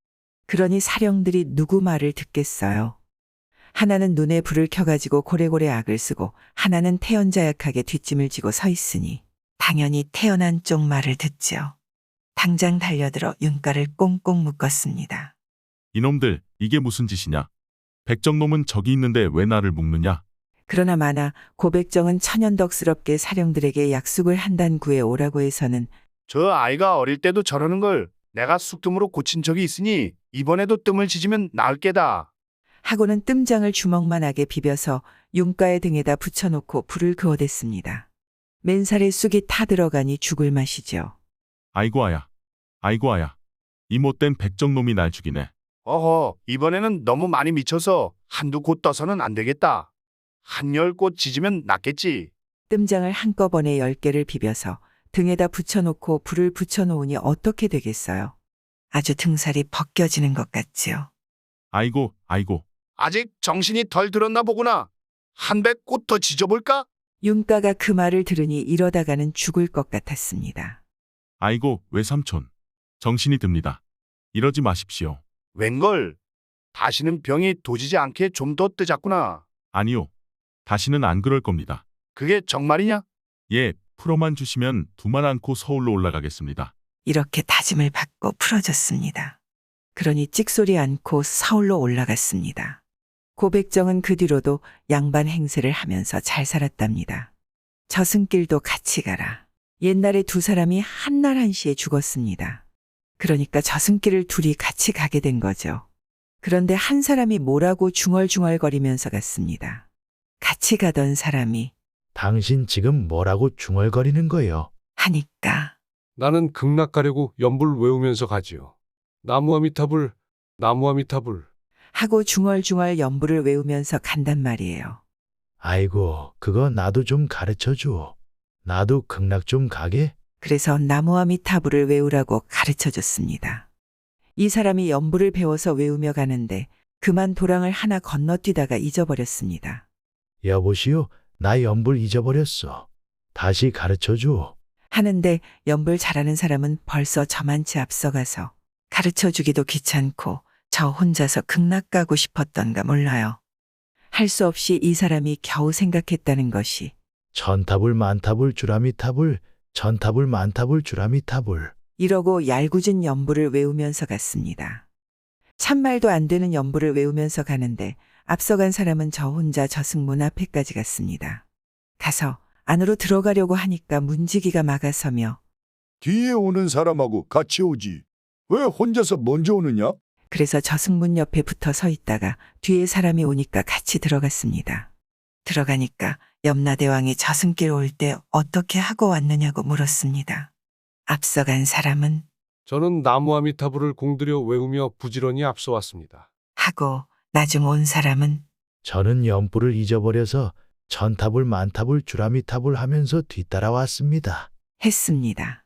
B: 그러니 사령들이 누구 말을 듣겠어요. 하나는 눈에 불을 켜가지고 고래고래 악을 쓰고 하나는 태연자약하게 뒷짐을 지고 서 있으니 당연히 태연한 쪽 말을 듣죠. 당장 달려들어 윤가를 꽁꽁 묶었습니다.
A: 이놈들, 이게 무슨 짓이냐. 백정놈은 저기 있는데 왜 나를 묶느냐.
B: 그러나 마나 고백정은 천연덕스럽게 사령들에게 약속을 한단 구해 오라고 해서는
F: 저 아이가 어릴 때도 저러는 걸 내가 쑥뜸으로 고친 적이 있으니 이번에도 뜸을 지지면 나을 게다.
B: 하고는 뜸장을 주먹만하게 비벼서 윤가의 등에다 붙여놓고 불을 그어댔습니다. 맨살에 쑥이 타들어가니 죽을 맛이죠.
A: 아이고 아야. 아이고 아야. 이 못된 백정놈이 날 죽이네.
F: 어허, 이번에는 너무 많이 미쳐서 한두 곳 떠서는 안 되겠다. 한 10곳 지지면 낫겠지.
B: 뜸장을 한꺼번에 10개를 비벼서 등에다 붙여놓고 불을 붙여놓으니 어떻게 되겠어요? 아주 등살이 벗겨지는 것 같지요.
A: 아이고, 아이고.
F: 아직 정신이 덜 들었나 보구나. 한 100곳 더 지져볼까?
B: 윤가가 그 말을 들으니 이러다가는 죽을 것 같았습니다.
A: 아이고, 외삼촌. 정신이 듭니다. 이러지 마십시오.
F: 웬걸? 다시는 병이 도지지 않게 좀 더 뜨자꾸나.
A: 아니요. 다시는 안 그럴 겁니다.
F: 그게 정말이냐?
A: 예, 풀어만 주시면 두만 않고 서울로 올라가겠습니다.
B: 이렇게 다짐을 받고 풀어졌습니다. 그러니 찍소리 않고 서울로 올라갔습니다. 고백정은 그 뒤로도 양반 행세를 하면서 잘 살았답니다. 저승길도 같이 가라. 옛날에 두 사람이 한날 한시에 죽었습니다. 그러니까 저승길을 둘이 같이 가게 된 거죠. 그런데 한 사람이 뭐라고 중얼중얼거리면서 갔습니다. 같이 가던 사람이
D: 당신 지금 뭐라고 중얼거리는 거요?
B: 하니까
H: 나는 극락 가려고 연불 외우면서 가지요. 나무아미타불, 나무아미타불.
B: 하고 중얼중얼 연부를 외우면서 간단 말이에요.
D: 아이고, 그거 나도 좀 가르쳐 줘. 나도 극락 좀 가게?
B: 그래서 나무아미타불을 외우라고 가르쳐 줬습니다. 이 사람이 연부를 배워서 외우며 가는데 그만 도랑을 하나 건너뛰다가 잊어버렸습니다.
D: 여보시오, 나 연불 잊어버렸어. 다시 가르쳐 줘.
B: 하는데 연불 잘하는 사람은 벌써 저만치 앞서가서 가르쳐 주기도 귀찮고 저 혼자서 극락 가고 싶었던가 몰라요. 할 수 없이 이 사람이 겨우 생각했다는 것이
D: 천타불 만타불 주라미타불, 천타불 만타불 주라미타불.
B: 이러고 얄궂은 연부를 외우면서 갔습니다. 참말도 안 되는 연부를 외우면서 가는데 앞서간 사람은 저 혼자 저승문 앞에까지 갔습니다. 가서 안으로 들어가려고 하니까 문지기가 막아서며
L: 뒤에 오는 사람하고 같이 오지. 왜 혼자서 먼저 오느냐?
B: 그래서 저승문 옆에 붙어 서 있다가 뒤에 사람이 오니까 같이 들어갔습니다. 들어가니까 염라대왕이 저승길 올 때 어떻게 하고 왔느냐고 물었습니다. 앞서간 사람은
H: 저는 나무아미타불을 공들여 외우며 부지런히 앞서왔습니다.
B: 하고 나중 온 사람은
D: 저는 연불을 잊어버려서 천탑을 만탑을 주라미탑을 하면서 뒤따라왔습니다.
B: 했습니다.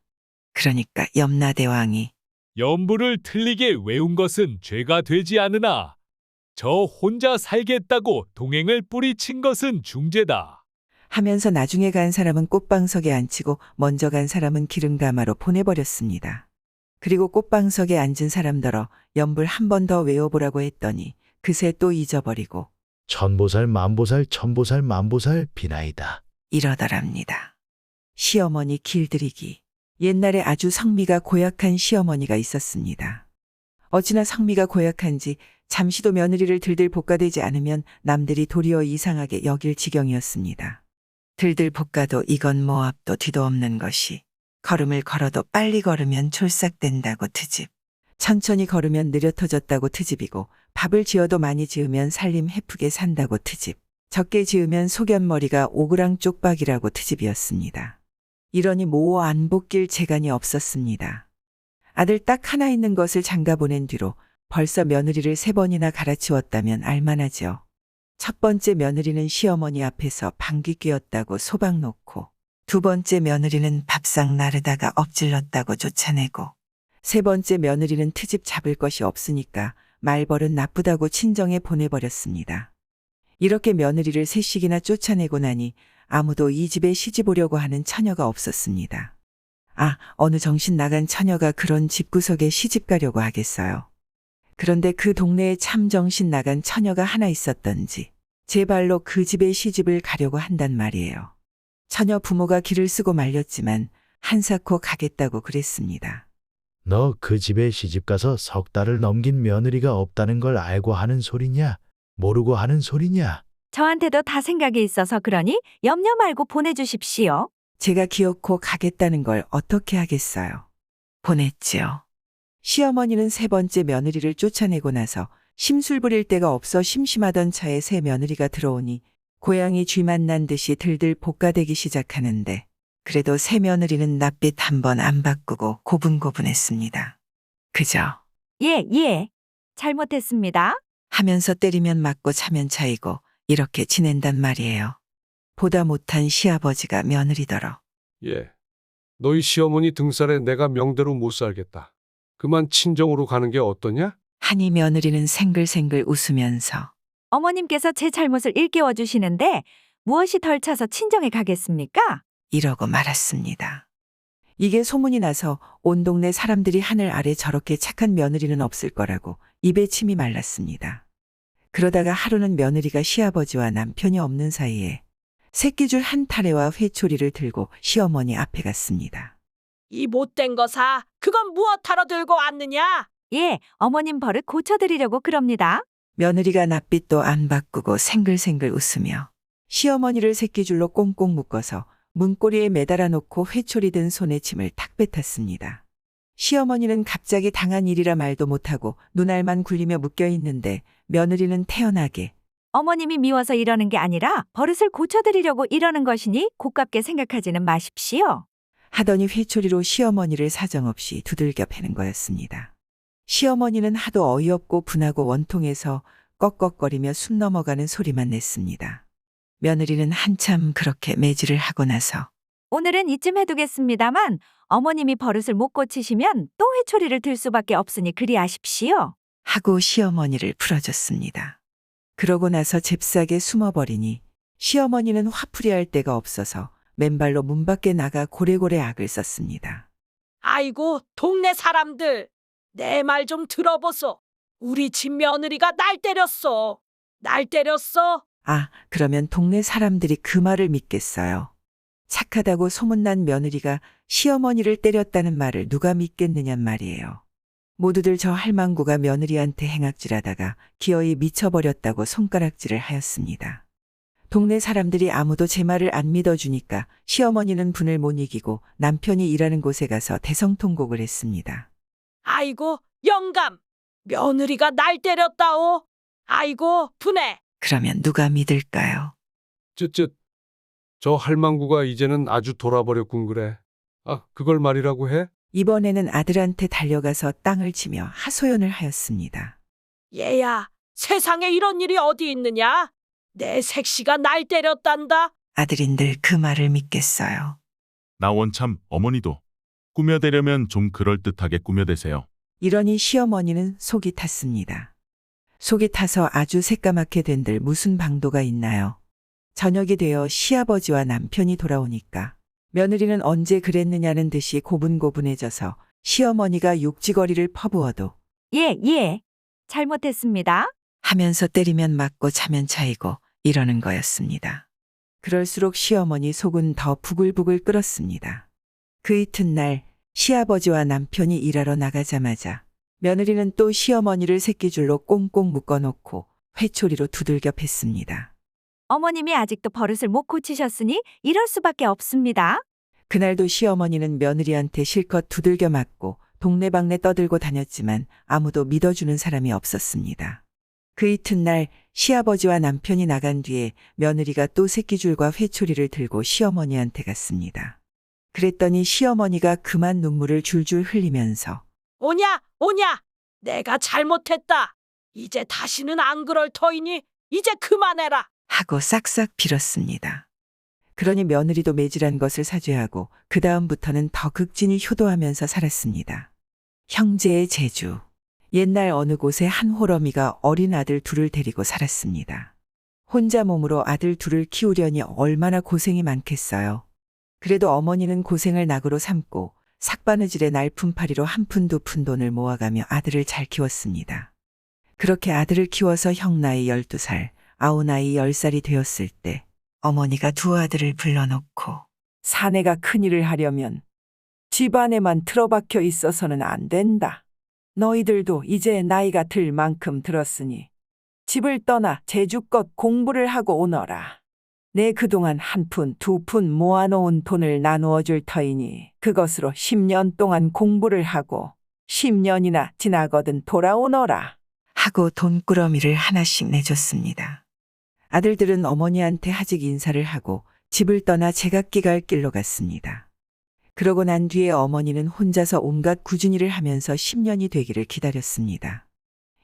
B: 그러니까 염라대왕이
G: 연부를 틀리게 외운 것은 죄가 되지 않으나 저 혼자 살겠다고 동행을 뿌리친 것은 중죄다.
B: 하면서 나중에 간 사람은 꽃방석에 앉히고 먼저 간 사람은 기름가마로 보내버렸습니다. 그리고 꽃방석에 앉은 사람더러 연불 한 번 더 외워보라고 했더니 그새 또 잊어버리고
D: 천보살 만보살 천보살 만보살 비나이다.
B: 이러더랍니다. 시어머니 길들이기. 옛날에 아주 성미가 고약한 시어머니가 있었습니다. 어찌나 성미가 고약한지 잠시도 며느리를 들들 볶아대지 않으면 남들이 도리어 이상하게 여길 지경이었습니다. 들들 볶아도 이건 뭐 앞도 뒤도 없는 것이 걸음을 걸어도 빨리 걸으면 촐싹된다고 트집. 천천히 걸으면 느려 터졌다고 트집이고 밥을 지어도 많이 지으면 살림 해프게 산다고 트집. 적게 지으면 소견머리가 오그랑 쪽박이라고 트집이었습니다. 이러니 모 안 볶일 재간이 없었습니다. 아들 딱 하나 있는 것을 장가 보낸 뒤로 벌써 며느리를 3번이나 갈아치웠다면 알만하죠. 첫 번째 며느리는 시어머니 앞에서 방귀 뀌었다고 소박 놓고, 두 번째 며느리는 밥상 나르다가 엎질렀다고 쫓아내고, 세 번째 며느리는 트집 잡을 것이 없으니까 말벌은 나쁘다고 친정에 보내버렸습니다. 이렇게 며느리를 3씩이나 쫓아내고 나니 아무도 이 집에 시집오려고 하는 처녀가 없었습니다. 아, 어느 정신 나간 처녀가 그런 집구석에 시집 가려고 하겠어요. 그런데 그 동네에 참 정신 나간 처녀가 하나 있었던지 제 발로 그 집에 시집을 가려고 한단 말이에요. 처녀 부모가 길을 쓰고 말렸지만 한사코 가겠다고 그랬습니다.
D: 너 그 집에 시집가서 3달을 넘긴 며느리가 없다는 걸 알고 하는 소리냐? 모르고 하는 소리냐?
E: 저한테도 다 생각이 있어서 그러니 염려 말고 보내주십시오.
B: 제가 기어코 가겠다는 걸 어떻게 하겠어요. 보냈지요. 시어머니는 3번째 며느리를 쫓아내고 나서 심술 부릴 데가 없어 심심하던 차에 새 며느리가 들어오니 고양이 쥐 만난 듯이 들들 볶아대기 시작하는데 그래도 새 며느리는 낯빛 한 번 안 바꾸고 고분고분했습니다. 그저
E: 예. 잘못했습니다.
B: 하면서 때리면 맞고 차면 차이고 이렇게 지낸단 말이에요. 보다 못한 시아버지가 며느리더러.
H: 예. 너희 시어머니 등살에 내가 명대로 못 살겠다. 그만 친정으로 가는 게 어떠냐?
B: 하니 며느리는 생글생글 웃으면서
E: 어머님께서 제 잘못을 일깨워 주시는데 무엇이 덜 차서 친정에 가겠습니까?
B: 이러고 말았습니다. 이게 소문이 나서 온 동네 사람들이 하늘 아래 저렇게 착한 며느리는 없을 거라고 입에 침이 말랐습니다. 그러다가 하루는 며느리가 시아버지와 남편이 없는 사이에 새끼줄 한 타래와 회초리를 들고 시어머니 앞에 갔습니다.
I: 이 못된 거사, 그건 무엇하러 들고 왔느냐?
E: 예, 어머님 버릇 고쳐드리려고 그럽니다.
B: 며느리가 낯빛도 안 바꾸고 생글생글 웃으며 시어머니를 새끼줄로 꽁꽁 묶어서 문고리에 매달아 놓고 회초리 든 손에 침을 탁 뱉었습니다. 시어머니는 갑자기 당한 일이라 말도 못하고 눈알만 굴리며 묶여 있는데 며느리는 태연하게
E: 어머님이 미워서 이러는 게 아니라 버릇을 고쳐드리려고 이러는 것이니 고깝게 생각하지는 마십시오.
B: 하더니 회초리로 시어머니를 사정없이 두들겨 패는 거였습니다. 시어머니는 하도 어이없고 분하고 원통해서 꺽꺽거리며 숨 넘어가는 소리만 냈습니다. 며느리는 한참 그렇게 매질을 하고 나서
E: 오늘은 이쯤 해두겠습니다만 어머님이 버릇을 못 고치시면 또 회초리를 들 수밖에 없으니 그리하십시오.
B: 하고 시어머니를 풀어줬습니다. 그러고 나서 잽싸게 숨어버리니 시어머니는 화풀이할 데가 없어서 맨발로 문 밖에 나가 고래고래 악을 썼습니다.
I: 아이고, 동네 사람들. 내 말 좀 들어보소. 우리 집 며느리가 날 때렸어. 날 때렸어.
B: 아, 그러면 동네 사람들이 그 말을 믿겠어요. 착하다고 소문난 며느리가 시어머니를 때렸다는 말을 누가 믿겠느냔 말이에요. 모두들 저 할망구가 며느리한테 행악질하다가 기어이 미쳐버렸다고 손가락질을 하였습니다. 동네 사람들이 아무도 제 말을 안 믿어주니까 시어머니는 분을 못 이기고 남편이 일하는 곳에 가서 대성통곡을 했습니다.
I: 아이고, 영감. 며느리가 날 때렸다오. 아이고, 분해.
B: 그러면 누가 믿을까요?
H: 쯧쯧. 저 할망구가 이제는 아주 돌아버렸군 그래. 아, 그걸 말이라고 해?
B: 이번에는 아들한테 달려가서 땅을 치며 하소연을 하였습니다.
I: 얘야, 세상에 이런 일이 어디 있느냐? 내 색시가 날 때렸단다.
B: 아들인 늘 그 말을 믿겠어요.
A: 나 원참 어머니도 꾸며대려면 좀 그럴듯하게 꾸며대세요.
B: 이러니 시어머니는 속이 탔습니다. 속이 타서 아주 새까맣게 된들 무슨 방도가 있나요? 저녁이 되어 시아버지와 남편이 돌아오니까 며느리는 언제 그랬느냐는 듯이 고분고분해져서 시어머니가 욕지거리를 퍼부어도
E: 예. 잘못했습니다.
B: 하면서 때리면 맞고 차면 차이고 이러는 거였습니다. 그럴수록 시어머니 속은 더 부글부글 끓었습니다. 그 이튿날 시아버지와 남편이 일하러 나가자마자 며느리는 또 시어머니를 새끼줄로 꽁꽁 묶어놓고 회초리로 두들겨 팼습니다.
E: 어머님이 아직도 버릇을 못 고치셨으니 이럴 수밖에 없습니다.
B: 그날도 시어머니는 며느리한테 실컷 두들겨 맞고 동네방네 떠들고 다녔지만 아무도 믿어주는 사람이 없었습니다. 그 이튿날 시아버지와 남편이 나간 뒤에 며느리가 또 새끼줄과 회초리를 들고 시어머니한테 갔습니다. 그랬더니 시어머니가 그만 눈물을 줄줄 흘리면서
I: 오냐, 내가 잘못했다. 이제 다시는 안 그럴 터이니 이제 그만해라.
B: 하고 싹싹 빌었습니다. 그러니 며느리도 매질한 것을 사죄하고 그 다음부터는 더 극진히 효도하면서 살았습니다. 형제의 재주. 옛날 어느 곳에 한 호러미가 어린 아들 둘을 데리고 살았습니다. 혼자 몸으로 아들 둘을 키우려니 얼마나 고생이 많겠어요. 그래도 어머니는 고생을 낙으로 삼고 삭바느질의 날품팔이로 한 푼 두 푼 돈을 모아가며 아들을 잘 키웠습니다. 그렇게 아들을 키워서 형 나이 12살, 아우 나이 10살이 되었을 때 어머니가 두 아들을 불러놓고 사내가 큰일을 하려면 집안에만 틀어박혀 있어서는 안 된다. 너희들도 이제 나이가 들 만큼 들었으니 집을 떠나 제주껏 공부를 하고 오너라. 내 그동안 한 푼, 두 푼 모아놓은 돈을 나누어 줄 터이니 그것으로 10년 동안 공부를 하고 10년이나 지나거든 돌아오너라. 하고 돈꾸러미를 하나씩 내줬습니다. 아들들은 어머니한테 하직 인사를 하고 집을 떠나 제각기 갈 길로 갔습니다. 그러고 난 뒤에 어머니는 혼자서 온갖 꾸준히를 하면서 10년이 되기를 기다렸습니다.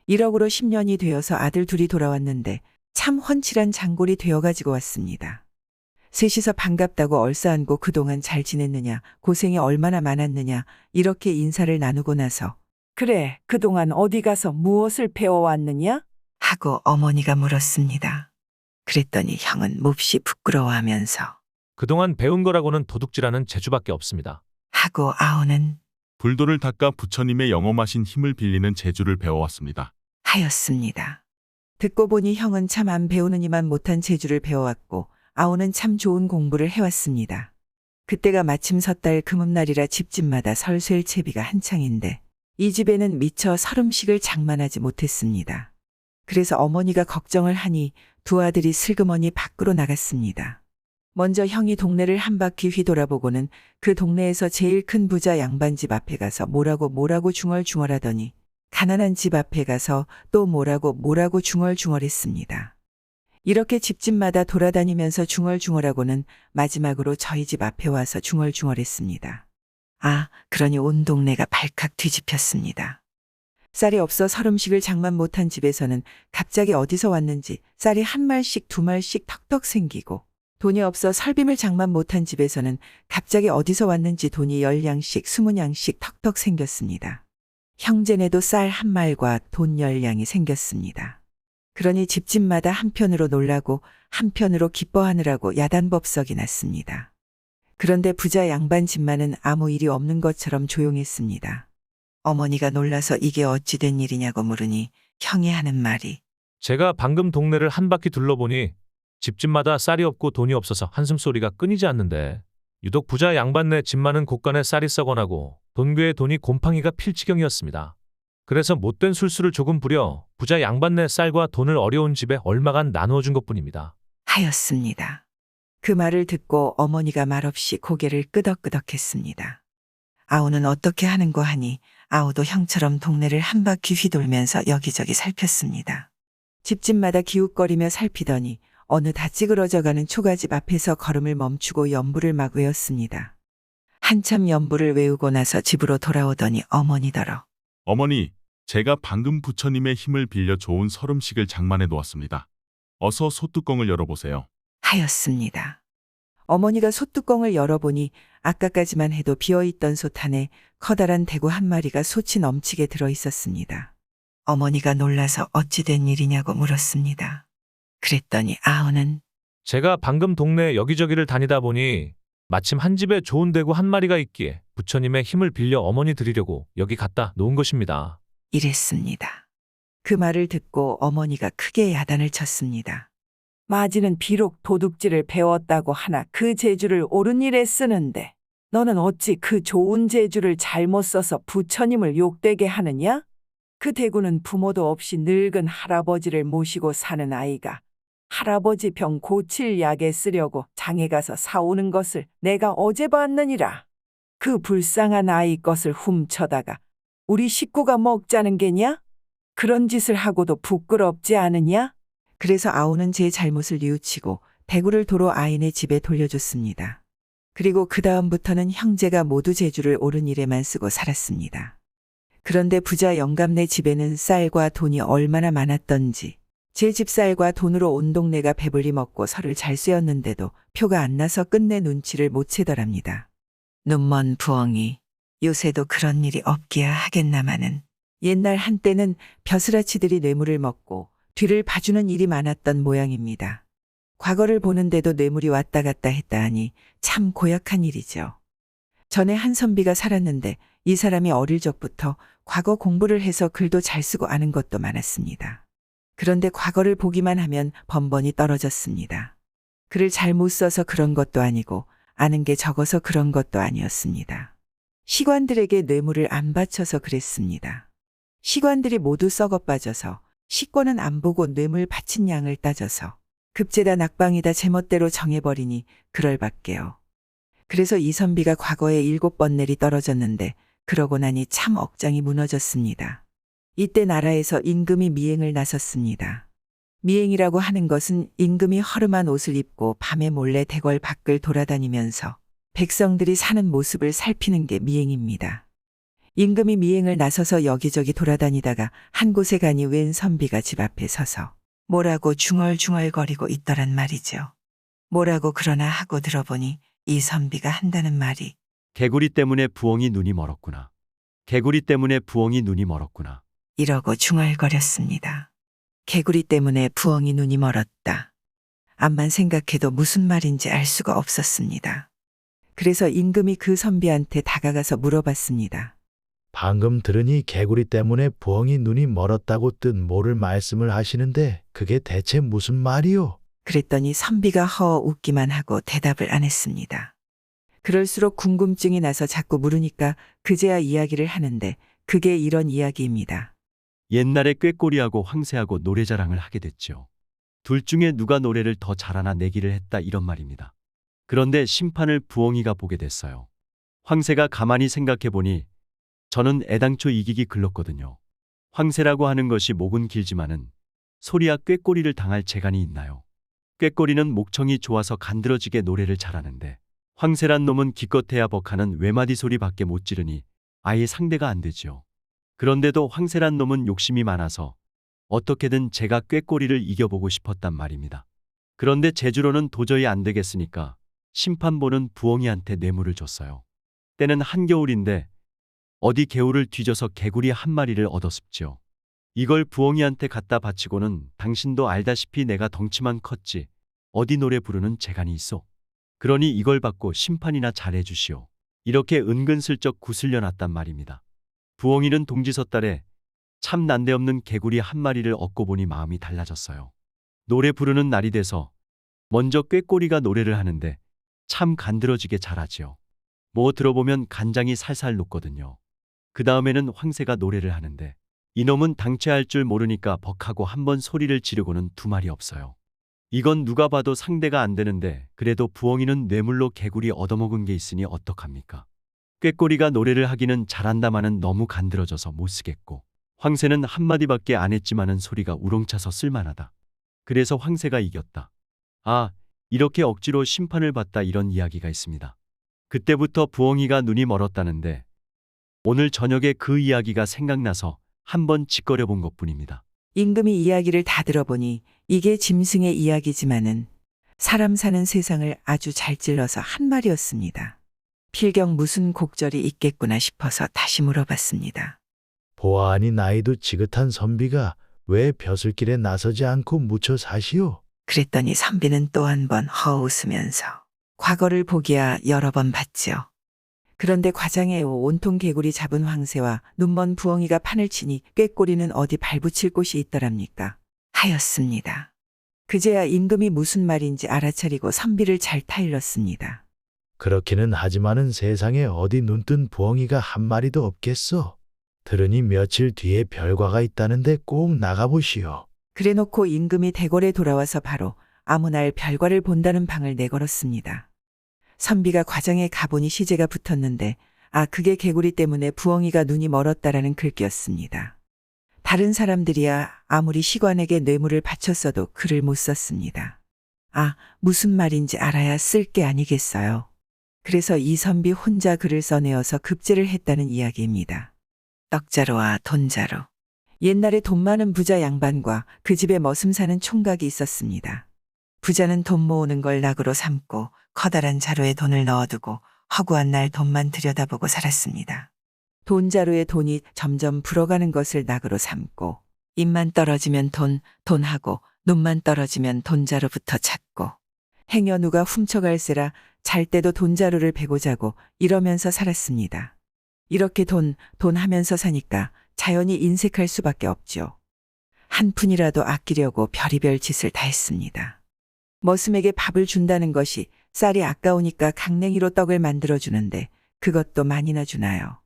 B: 1억으로 10년이 되어서 아들 둘이 돌아왔는데 참 훤칠한 장골이 되어가지고 왔습니다. 셋이서 반갑다고 얼싸안고 그동안 잘 지냈느냐, 고생이 얼마나 많았느냐 이렇게 인사를 나누고 나서 그래, 그동안 어디 가서 무엇을 배워왔느냐? 하고 어머니가 물었습니다. 그랬더니 형은 몹시 부끄러워하면서
J: 그동안 배운 거라고는 도둑질하는 재주밖에 없습니다.
B: 하고 아우는
A: 불도를 닦아 부처님의 영험하신 힘을 빌리는 재주를 배워왔습니다.
B: 하였습니다. 듣고 보니 형은 참 안 배우느니만 못한 재주를 배워왔고 아우는 참 좋은 공부를 해왔습니다. 그때가 마침 섣달 금음날이라 집집마다 설쇠일 채비가 한창인데 이 집에는 미처 설음식을 장만하지 못했습니다. 그래서 어머니가 걱정을 하니 두 아들이 슬그머니 밖으로 나갔습니다. 먼저 형이 동네를 한 바퀴 휘돌아보고는 그 동네에서 제일 큰 부자 양반집 앞에 가서 뭐라고 중얼중얼하더니 가난한 집 앞에 가서 또 뭐라고 중얼중얼했습니다. 이렇게 집집마다 돌아다니면서 중얼중얼하고는 마지막으로 저희 집 앞에 와서 중얼중얼했습니다. 아, 그러니 온 동네가 발칵 뒤집혔습니다. 쌀이 없어 설음식을 장만 못한 집에서는 갑자기 어디서 왔는지 쌀이 한 말씩 두 말씩 턱턱 생기고 돈이 없어 설빔을 장만 못한 집에서는 갑자기 어디서 왔는지 돈이 10냥씩 20냥씩 턱턱 생겼습니다. 형제네도 쌀 한 말과 돈 10냥이 생겼습니다. 그러니 집집마다 한편으로 놀라고 한편으로 기뻐하느라고 야단법석이 났습니다. 그런데 부자 양반 집만은 아무 일이 없는 것처럼 조용했습니다. 어머니가 놀라서 이게 어찌 된 일이냐고 물으니 형이 하는 말이
J: 제가 방금 동네를 한 바퀴 둘러보니 집집마다 쌀이 없고 돈이 없어서 한숨소리가 끊이지 않는데 유독 부자 양반네 집만은 곳간에 쌀이 썩어나고 돈괴에 돈이 곰팡이가 필 지경이었습니다. 그래서 못된 술수를 조금 부려 부자 양반네 쌀과 돈을 어려운 집에 얼마간 나누어 준 것뿐입니다.
B: 하였습니다. 그 말을 듣고 어머니가 말없이 고개를 끄덕끄덕했습니다. 아우는 어떻게 하는고 하니 아우도 형처럼 동네를 한 바퀴 휘돌면서 여기저기 살폈습니다. 집집마다 기웃거리며 살피더니 어느 다 찌그러져가는 초가집 앞에서 걸음을 멈추고 연부를 막 외웠습니다. 한참 연부를 외우고 나서 집으로 돌아오더니 어머니더러
A: 어머니, 제가 방금 부처님의 힘을 빌려 좋은 설음식을 장만해 놓았습니다. 어서 소뚜껑을 열어보세요.
B: 하였습니다. 어머니가 솥뚜껑을 열어보니 아까까지만 해도 비어있던 솥 안에 커다란 대구 한 마리가 솥이 넘치게 들어있었습니다. 어머니가 놀라서 어찌 된 일이냐고 물었습니다. 그랬더니 아우는
J: 제가 방금 동네 여기저기를 다니다 보니 마침 한 집에 좋은 대구 한 마리가 있기에 부처님의 힘을 빌려 어머니 드리려고 여기 갖다 놓은 것입니다.
B: 이랬습니다. 그 말을 듣고 어머니가 크게 야단을 쳤습니다. 마지는 비록 도둑질을 배웠다고 하나 그 재주를 옳은 일에 쓰는데 너는 어찌 그 좋은 재주를 잘못 써서 부처님을 욕되게 하느냐? 그 대구는 부모도 없이 늙은 할아버지를 모시고 사는 아이가 할아버지 병 고칠 약에 쓰려고 장에 가서 사오는 것을 내가 어제 봤느니라. 그 불쌍한 아이 것을 훔쳐다가 우리 식구가 먹자는 게냐? 그런 짓을 하고도 부끄럽지 않으냐? 그래서 아우는 제 잘못을 뉘우치고 대구를 도로 아이네 집에 돌려줬습니다. 그리고 그 다음부터는 형제가 모두 재주를 옳은 일에만 쓰고 살았습니다. 그런데 부자 영감네 집에는 쌀과 돈이 얼마나 많았던지 제 집 쌀과 돈으로 온 동네가 배불리 먹고 설을 잘 쐬었는데도 표가 안 나서 끝내 눈치를 못 채더랍니다. 눈먼 부엉이 요새도 그런 일이 없기야 하겠나마는 옛날 한때는 벼슬아치들이 뇌물을 먹고 뒤를 봐주는 일이 많았던 모양입니다. 과거를 보는데도 뇌물이 왔다 갔다 했다 하니 참 고약한 일이죠. 전에 한 선비가 살았는데 이 사람이 어릴 적부터 과거 공부를 해서 글도 잘 쓰고 아는 것도 많았습니다. 그런데 과거를 보기만 하면 번번이 떨어졌습니다. 글을 잘 못 써서 그런 것도 아니고 아는 게 적어서 그런 것도 아니었습니다. 시관들에게 뇌물을 안 바쳐서 그랬습니다. 시관들이 모두 썩어 빠져서 식권은 안 보고 뇌물 바친 양을 따져서 급제다 낙방이다 제멋대로 정해버리니 그럴 밖에요. 그래서 이 선비가 과거에 7번 내리 떨어졌는데 그러고 나니 참 억장이 무너졌습니다. 이때 나라에서 임금이 미행을 나섰습니다. 미행이라고 하는 것은 임금이 허름한 옷을 입고 밤에 몰래 대궐 밖을 돌아다니면서 백성들이 사는 모습을 살피는 게 미행입니다. 임금이 미행을 나서서 여기저기 돌아다니다가 한 곳에 가니 웬 선비가 집 앞에 서서 뭐라고 중얼중얼거리고 있더란 말이죠. 뭐라고 그러나 하고 들어보니 이 선비가 한다는 말이
M: 개구리 때문에 부엉이 눈이 멀었구나. 개구리 때문에 부엉이 눈이 멀었구나.
B: 이러고 중얼거렸습니다. 개구리 때문에 부엉이 눈이 멀었다. 암만 생각해도 무슨 말인지 알 수가 없었습니다. 그래서 임금이 그 선비한테 다가가서 물어봤습니다.
D: 방금 들으니 개구리 때문에 부엉이 눈이 멀었다고 뜻 모를 말씀을 하시는데 그게 대체 무슨 말이요?
B: 그랬더니 선비가 허 웃기만 하고 대답을 안 했습니다. 그럴수록 궁금증이 나서 자꾸 물으니까 그제야 이야기를 하는데 그게 이런 이야기입니다.
M: 옛날에 꾀꼬리하고 황새하고 노래자랑을 하게 됐죠. 둘 중에 누가 노래를 더 잘하나 내기를 했다 이런 말입니다. 그런데 심판을 부엉이가 보게 됐어요. 황새가 가만히 생각해 보니 저는 애당초 이기기 글렀거든요. 황새라고 하는 것이 목은 길지만은 소리야 꾀꼬리를 당할 재간이 있나요? 꾀꼬리는 목청이 좋아서 간드러지게 노래를 잘하는데 황새란 놈은 기껏해야 벅하는 외마디 소리밖에 못 지르니 아예 상대가 안 되지요. 그런데도 황새란 놈은 욕심이 많아서 어떻게든 제가 꾀꼬리를 이겨보고 싶었단 말입니다. 그런데 제주로는 도저히 안 되겠으니까 심판보는 부엉이한테 뇌물을 줬어요. 때는 한겨울인데 어디 개울을 뒤져서 개구리 한 마리를 얻었습지요. 이걸 부엉이한테 갖다 바치고는 당신도 알다시피 내가 덩치만 컸지 어디 노래 부르는 재간이 있어. 그러니 이걸 받고 심판이나 잘해 주시오. 이렇게 은근슬쩍 구슬려 놨단 말입니다. 부엉이는 동지섣달에 참 난데없는 개구리 한 마리를 얻고 보니 마음이 달라졌어요. 노래 부르는 날이 돼서 먼저 꾀꼬리가 노래를 하는데 참 간드러지게 잘하지요. 뭐 들어보면 간장이 살살 녹거든요. 그 다음에는 황새가 노래를 하는데 이놈은 당최할 줄 모르니까 벅하고 한번 소리를 지르고는 두 말이 없어요. 이건 누가 봐도 상대가 안 되는데 그래도 부엉이는 뇌물로 개구리 얻어먹은 게 있으니 어떡합니까? 꾀꼬리가 노래를 하기는 잘한다마는 너무 간드러져서 못 쓰겠고 황새는 한마디밖에 안 했지만은 소리가 우렁차서 쓸만하다. 그래서 황새가 이겼다. 아, 이렇게 억지로 심판을 받다 이런 이야기가 있습니다. 그때부터 부엉이가 눈이 멀었다는데 오늘 저녁에 그 이야기가 생각나서 한번 짓거려 본 것뿐입니다.
B: 임금이 이야기를 다 들어보니 이게 짐승의 이야기지만은 사람 사는 세상을 아주 잘 찔러서 한 말이었습니다. 필경 무슨 곡절이 있겠구나 싶어서 다시 물어봤습니다.
D: 보아하니 나이도 지긋한 선비가 왜 벼슬길에 나서지 않고 묻혀 사시오?
B: 그랬더니 선비는 또 한 번 허웃으면서 과거를 보기야 여러 번 봤지요. 그런데 과장에 온통 개구리 잡은 황새와 눈먼 부엉이가 판을 치니 꾀꼬리는 어디 발붙일 곳이 있더랍니까? 하였습니다. 그제야 임금이 무슨 말인지 알아차리고 선비를 잘 타일렀습니다.
D: 그렇기는 하지만은 세상에 어디 눈뜬 부엉이가 한 마리도 없겠소. 들으니 며칠 뒤에 별과가 있다는데 꼭 나가보시오.
B: 그래놓고 임금이 대궐에 돌아와서 바로 아무 날 별과를 본다는 방을 내걸었습니다. 선비가 과장에 가보니 시제가 붙었는데 그게 개구리 때문에 부엉이가 눈이 멀었다라는 글귀였습니다. 다른 사람들이야 아무리 시관에게 뇌물을 바쳤어도 글을 못 썼습니다. 무슨 말인지 알아야 쓸 게 아니겠어요. 그래서 이 선비 혼자 글을 써내어서 급제를 했다는 이야기입니다. 떡자루와 돈자루. 옛날에 돈 많은 부자 양반과 그 집에 머슴 사는 총각이 있었습니다. 부자는 돈 모으는 걸 낙으로 삼고 커다란 자루에 돈을 넣어두고 허구한 날 돈만 들여다보고 살았습니다. 돈자루에 돈이 점점 불어가는 것을 낙으로 삼고 입만 떨어지면 돈하고 눈만 떨어지면 돈자루부터 찾고 행여 누가 훔쳐갈세라 잘 때도 돈자루를 베고 자고 이러면서 살았습니다. 이렇게 돈 하면서 사니까 자연히 인색할 수밖에 없죠. 한 푼이라도 아끼려고 별의별 짓을 다 했습니다. 머슴에게 밥을 준다는 것이 쌀이 아까우니까 강냉이로 떡을 만들어주는데 그것도 많이나 주나요.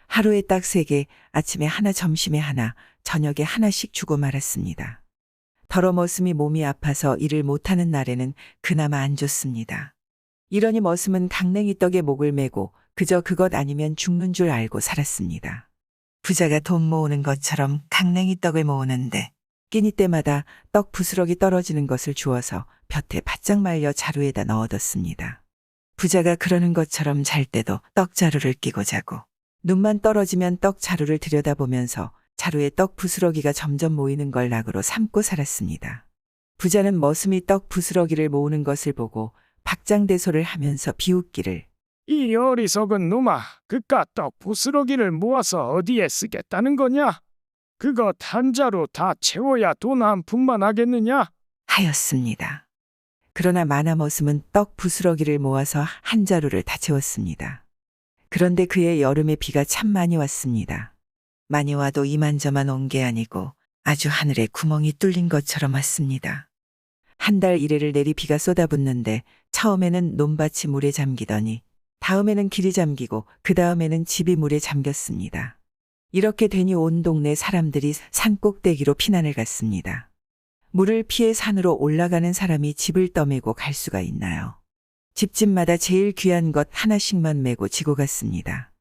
B: 하루에 딱 3개, 아침에 하나, 점심에 하나, 저녁에 하나씩 주고 말았습니다. 더러 머슴이 몸이 아파서 일을 못하는 날에는 그나마 안 줬습니다. 이러니 머슴은 강냉이 떡에 목을 메고 그저 그것 아니면 죽는 줄 알고 살았습니다. 부자가 돈 모으는 것처럼 강냉이 떡을 모으는데 끼니 때마다 떡 부스러기 떨어지는 것을 주어서 볕에 바짝 말려 자루에다 넣어뒀습니다. 부자가 그러는 것처럼 잘 때도 떡자루를 끼고 자고 눈만 떨어지면 떡자루를 들여다보면서 자루에 떡 부스러기가 점점 모이는 걸 낙으로 삼고 살았습니다. 부자는 머슴이 떡 부스러기를 모으는 것을 보고 박장대소를 하면서 비웃기를
N: 이 어리석은 놈아, 그깟 떡 부스러기를 모아서 어디에 쓰겠다는 거냐? 그거 한 자루 다 채워야 돈 한 푼만 하겠느냐?
B: 하였습니다. 그러나 마나 머슴은 떡 부스러기를 모아서 한 자루를 다 채웠습니다. 그런데 그해 여름에 비가 참 많이 왔습니다. 많이 와도 이만저만 온 게 아니고 아주 하늘에 구멍이 뚫린 것처럼 왔습니다. 한 달 이래를 내리 비가 쏟아붓는데 처음에는 논밭이 물에 잠기더니 다음에는 길이 잠기고 그 다음에는 집이 물에 잠겼습니다. 이렇게 되니 온 동네 사람들이 산 꼭대기로 피난을 갔습니다. 물을 피해 산으로 올라가는 사람이 집을 떠메고 갈 수가 있나요? 집집마다 제일 귀한 것 하나씩만 메고 지고 갔습니다.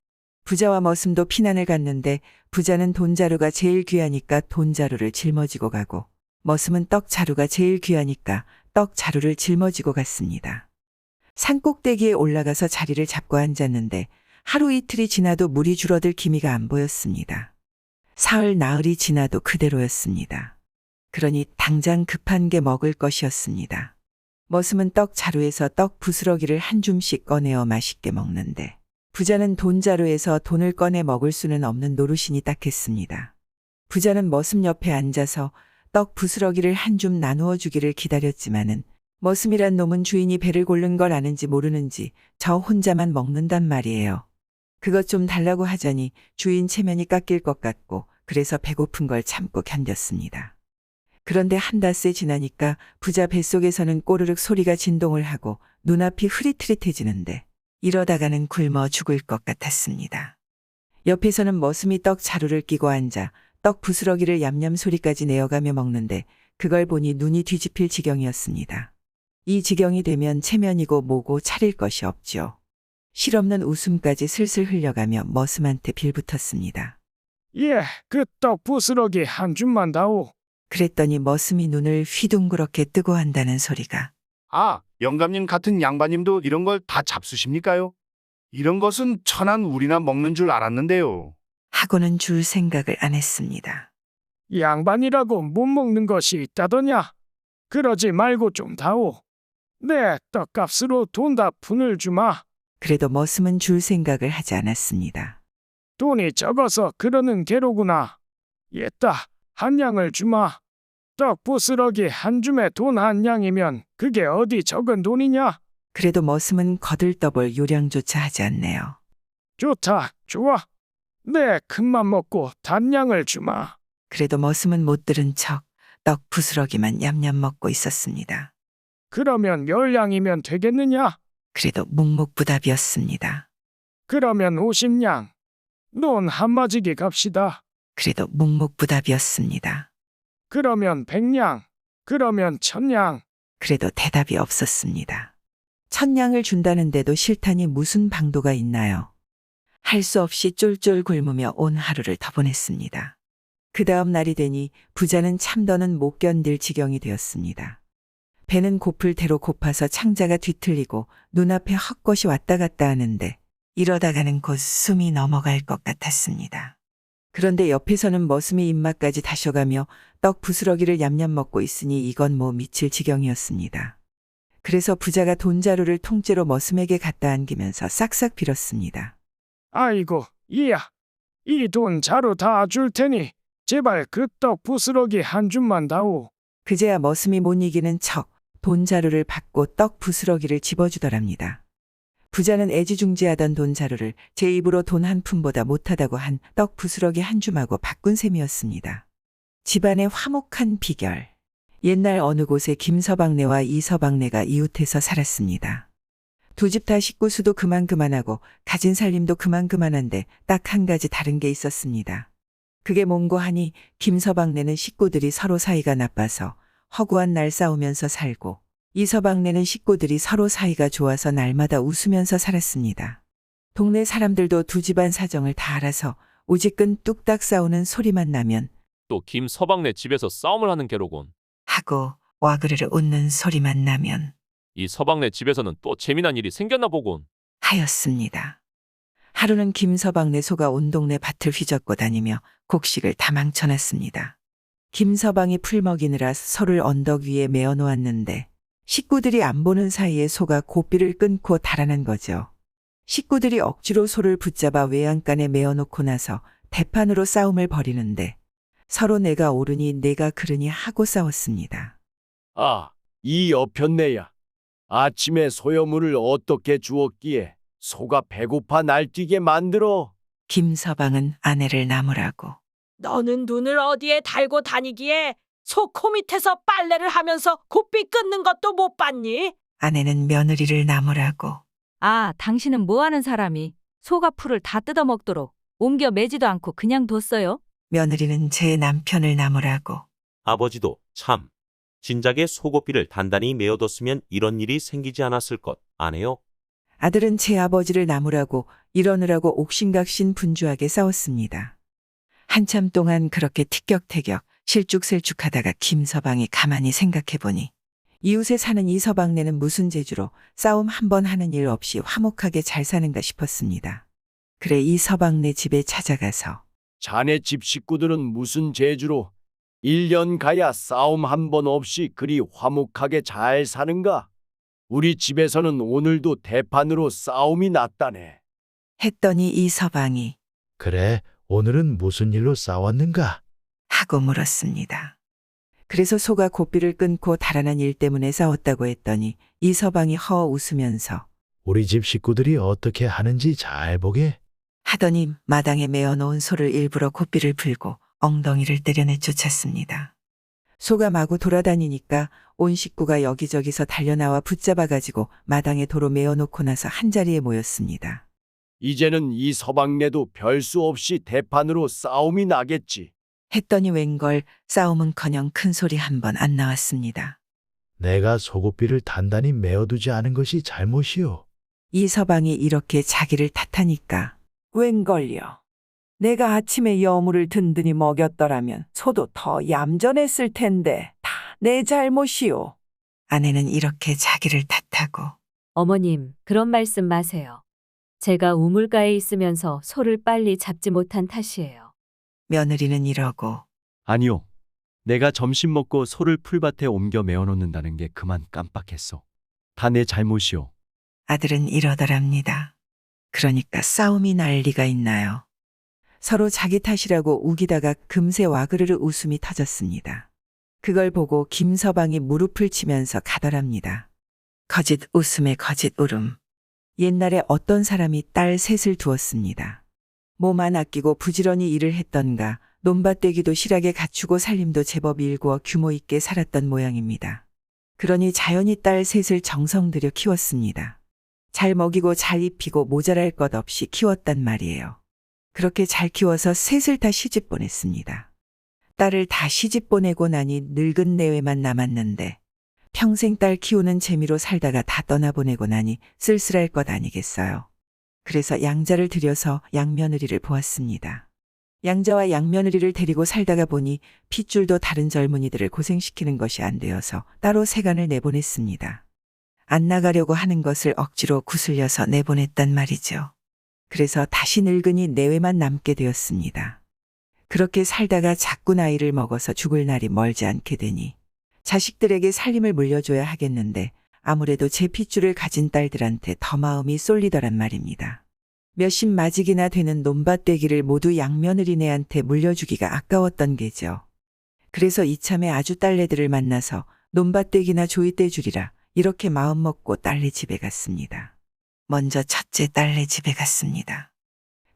B: 부자와 머슴도 피난을 갔는데 부자는 돈자루가 제일 귀하니까 돈자루를 짊어지고 가고 머슴은 떡자루가 제일 귀하니까 떡자루를 짊어지고 갔습니다. 산꼭대기에 올라가서 자리를 잡고 앉았는데 하루 이틀이 지나도 물이 줄어들 기미가 안 보였습니다. 사흘 나흘이 지나도 그대로였습니다. 그러니 당장 급한 게 먹을 것이었습니다. 머슴은 떡 자루에서 떡 부스러기를 한 줌씩 꺼내어 맛있게 먹는데 부자는 돈자루에서 돈을 꺼내 먹을 수는 없는 노릇이니 딱했습니다. 부자는 머슴 옆에 앉아서 떡 부스러기를 한 줌 나누어 주기를 기다렸지만은 머슴이란 놈은 주인이 배를 고른 걸 아는지 모르는지 저 혼자만 먹는단 말이에요. 그것 좀 달라고 하자니 주인 체면이 깎일 것 같고 그래서 배고픈 걸 참고 견뎠습니다. 그런데 한 닷새 지나니까 부자 뱃속에서는 꼬르륵 소리가 진동을 하고 눈앞이 흐릿흐릿해지는데 이러다가는 굶어 죽을 것 같았습니다. 옆에서는 머슴이 떡 자루를 끼고 앉아 떡 부스러기를 얌얌 소리까지 내어가며 먹는데 그걸 보니 눈이 뒤집힐 지경이었습니다. 이 지경이 되면 체면이고 뭐고 차릴 것이 없죠. 실없는 웃음까지 슬슬 흘려가며 머슴한테 빌붙었습니다.
N: 예, 그 떡 부스러기 한 줌만 다오.
B: 그랬더니 머슴이 눈을 휘둥그렇게 뜨고 한다는 소리가
F: 아, 영감님 같은 양반님도 이런 걸 다 잡수십니까요? 이런 것은 천한 우리나 먹는 줄 알았는데요.
B: 하고는 줄 생각을 안 했습니다.
N: 양반이라고 못 먹는 것이 있다더냐? 그러지 말고 좀 다오. 내 떡값으로 돈 다 푼을 주마.
B: 그래도 머슴은 줄 생각을 하지 않았습니다.
N: 돈이 적어서 그러는 게로구나. 옛다, 한 양을 주마. 떡 부스러기 한 줌에 돈 한 양이면 그게 어디 적은 돈이냐?
B: 그래도 머슴은 거들떠볼 요량조차 하지 않네요.
N: 좋다, 좋아. 내 큰맘 먹고 단양을 주마.
B: 그래도 머슴은 못 들은 척 떡 부스러기만 냠냠 먹고 있었습니다.
N: 그러면 10양이면 되겠느냐?
B: 그래도 묵묵부답이었습니다.
N: 그러면 50냥. 돈 한마지기 갑시다.
B: 그래도 묵묵부답이었습니다.
N: 그러면 100냥. 그러면 1000냥.
B: 그래도 대답이 없었습니다. 1000냥을 준다는데도 실탄이 무슨 방도가 있나요? 할 수 없이 쫄쫄 굶으며 온 하루를 더 보냈습니다. 그 다음 날이 되니 부자는 참더는 못 견딜 지경이 되었습니다. 배는 고플 대로 고파서 창자가 뒤틀리고 눈앞에 헛것이 왔다 갔다 하는데 이러다가는 곧 숨이 넘어갈 것 같았습니다. 그런데 옆에서는 머슴이 입맛까지 다셔가며 떡 부스러기를 얌얌 먹고 있으니 이건 뭐 미칠 지경이었습니다. 그래서 부자가 돈자루를 통째로 머슴에게 갖다 안기면서 싹싹 빌었습니다.
N: 아이고, 이야. 이 돈 자루 다 줄 테니 제발 그 떡 부스러기 한 줌만 다오.
B: 그제야 머슴이 못 이기는 척 돈자루를 받고 떡 부스러기를 집어주더랍니다. 부자는 애지중지하던 돈자루를 제 입으로 돈 한 푼보다 못하다고 한 떡 부스러기 한 줌하고 바꾼 셈이었습니다. 집안의 화목한 비결. 옛날 어느 곳에 김서방네와 이서방네가 이웃해서 살았습니다. 두 집 다 식구 수도 그만하고 가진 살림도 그만한데 딱 한 가지 다른 게 있었습니다. 그게 뭔고 하니 김서방네는 식구들이 서로 사이가 나빠서 허구한 날 싸우면서 살고 이서방네는 식구들이 서로 사이가 좋아서 날마다 웃으면서 살았습니다. 동네 사람들도 두 집안 사정을 다 알아서 오직근 뚝딱 싸우는 소리만 나면
O: 또 김서방네 집에서 싸움을 하는 게로군.
B: 하고 와그르르 웃는 소리만 나면
O: 이 서방네 집에서는 또 재미난 일이 생겼나 보군.
B: 하였습니다. 하루는 김서방네 소가 온 동네 밭을 휘젓고 다니며 곡식을 다 망쳐놨습니다. 김서방이 풀 먹이느라 소를 언덕 위에 메어 놓았는데 식구들이 안 보는 사이에 소가 고삐를 끊고 달아난 거죠. 식구들이 억지로 소를 붙잡아 외양간에 메어 놓고 나서 대판으로 싸움을 벌이는데 서로 내가 옳으니 내가 그르니 하고 싸웠습니다.
P: 아, 이 여편네야. 아침에 소여물을 어떻게 주었기에 소가 배고파 날뛰게 만들어?
B: 김서방은 아내를 나무라고.
I: 너는 눈을 어디에 달고 다니기에 소코 밑에서 빨래를 하면서 고삐 끊는 것도 못 봤니?
B: 아내는 며느리를 나무라고.
E: 아, 당신은 뭐 하는 사람이 소가 풀을 다 뜯어먹도록 옮겨 매지도 않고 그냥 뒀어요?
B: 며느리는 제 남편을 나무라고.
Q: 아버지도 참 진작에 소고삐를 단단히 메어뒀으면 이런 일이 생기지 않았을 것 아네요.
B: 아들은 제 아버지를 나무라고 이러느라고 옥신각신 분주하게 싸웠습니다. 한참 동안 그렇게 티격태격 실쭉셀쭉하다가 김서방이 가만히 생각해보니 이웃에 사는 이서방네는 무슨 재주로 싸움 한 번 하는 일 없이 화목하게 잘 사는가 싶었습니다. 그래 이서방네 집에 찾아가서
P: 자네 집 식구들은 무슨 재주로 1년 가야 싸움 한 번 없이 그리 화목하게 잘 사는가? 우리 집에서는 오늘도 대판으로 싸움이 났다네.
B: 했더니 이서방이
D: 그래, 오늘은 무슨 일로 싸웠는가?
B: 하고 물었습니다. 그래서 소가 고삐를 끊고 달아난 일 때문에 싸웠다고 했더니 이서방이 허 웃으면서
D: 우리 집 식구들이 어떻게 하는지 잘 보게.
B: 하더니 마당에 메어 놓은 소를 일부러 고삐를 풀고 엉덩이를 때려내 쫓았습니다. 소가 마구 돌아다니니까 온 식구가 여기저기서 달려나와 붙잡아가지고 마당에 도로 메어 놓고 나서 한자리에 모였습니다.
P: 이제는 이 서방네도 별 수 없이 대판으로 싸움이 나겠지.
B: 했더니 웬걸 싸움은커녕 큰 소리 한 번 안 나왔습니다.
D: 내가 소고삐를 단단히 메어두지 않은 것이 잘못이오.
B: 이서방이 이렇게 자기를 탓하니까 웬걸요. 내가 아침에 여물을 든든히 먹였더라면 소도 더 얌전했을 텐데 다 내 잘못이오. 아내는 이렇게 자기를 탓하고
R: 어머님, 그런 말씀 마세요. 제가 우물가에 있으면서 소를 빨리 잡지 못한 탓이에요.
B: 며느리는 이러고
M: 아니요. 내가 점심 먹고 소를 풀밭에 옮겨 메어놓는다는 게 그만 깜빡했어. 다 내 잘못이오.
B: 아들은 이러더랍니다. 그러니까 싸움이 날 리가 있나요? 서로 자기 탓이라고 우기다가 금세 와그르르 웃음이 터졌습니다. 그걸 보고 김서방이 무릎을 치면서 가더랍니다. 거짓 웃음에 거짓 울음. 옛날에 어떤 사람이 딸 셋을 두었습니다. 몸 안 아끼고 부지런히 일을 했던가 논밭되기도 실하게 갖추고 살림도 제법 일구어 규모 있게 살았던 모양입니다. 그러니 자연히 딸 셋을 정성 들여 키웠습니다. 잘 먹이고 잘 입히고 모자랄 것 없이 키웠단 말이에요. 그렇게 잘 키워서 셋을 다 시집 보냈습니다. 딸을 다 시집 보내고 나니 늙은 내외만 남았는데 평생 딸 키우는 재미로 살다가 다 떠나보내고 나니 쓸쓸할 것 아니겠어요. 그래서 양자를 들여서 양며느리를 보았습니다. 양자와 양며느리를 데리고 살다가 보니 핏줄도 다른 젊은이들을 고생시키는 것이 안 되어서 따로 세간을 내보냈습니다. 안 나가려고 하는 것을 억지로 구슬려서 내보냈단 말이죠. 그래서 다시 늙은이 내외만 남게 되었습니다. 그렇게 살다가 자꾸 나이를 먹어서 죽을 날이 멀지 않게 되니 자식들에게 살림을 물려줘야 하겠는데 아무래도 제 핏줄을 가진 딸들한테 더 마음이 쏠리더란 말입니다. 몇십 마직이나 되는 논밭되기를 모두 양며느리네한테 물려주기가 아까웠던 게죠. 그래서 이참에 아주 딸내들을 만나서 논밭되기나 조이떼 주리라 이렇게 마음먹고 딸네 집에 갔습니다. 먼저 첫째 딸네 집에 갔습니다.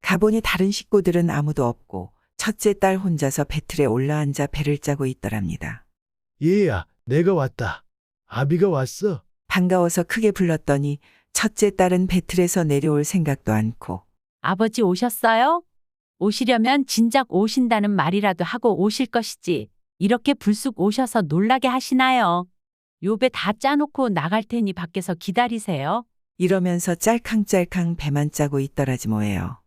B: 가보니 다른 식구들은 아무도 없고 첫째 딸 혼자서 배틀에 올라앉아 배를 짜고 있더랍니다.
D: 얘야, 내가 왔다. 아비가 왔어.
B: 반가워서 크게 불렀더니 첫째 딸은 배틀에서 내려올 생각도 않고
S: 아버지 오셨어요? 오시려면 진작 오신다는 말이라도 하고 오실 것이지. 이렇게 불쑥 오셔서 놀라게 하시나요? 요 배 다 짜놓고 나갈 테니 밖에서 기다리세요.
B: 이러면서 짤캉짤캉 배만 짜고 있더라지 뭐예요.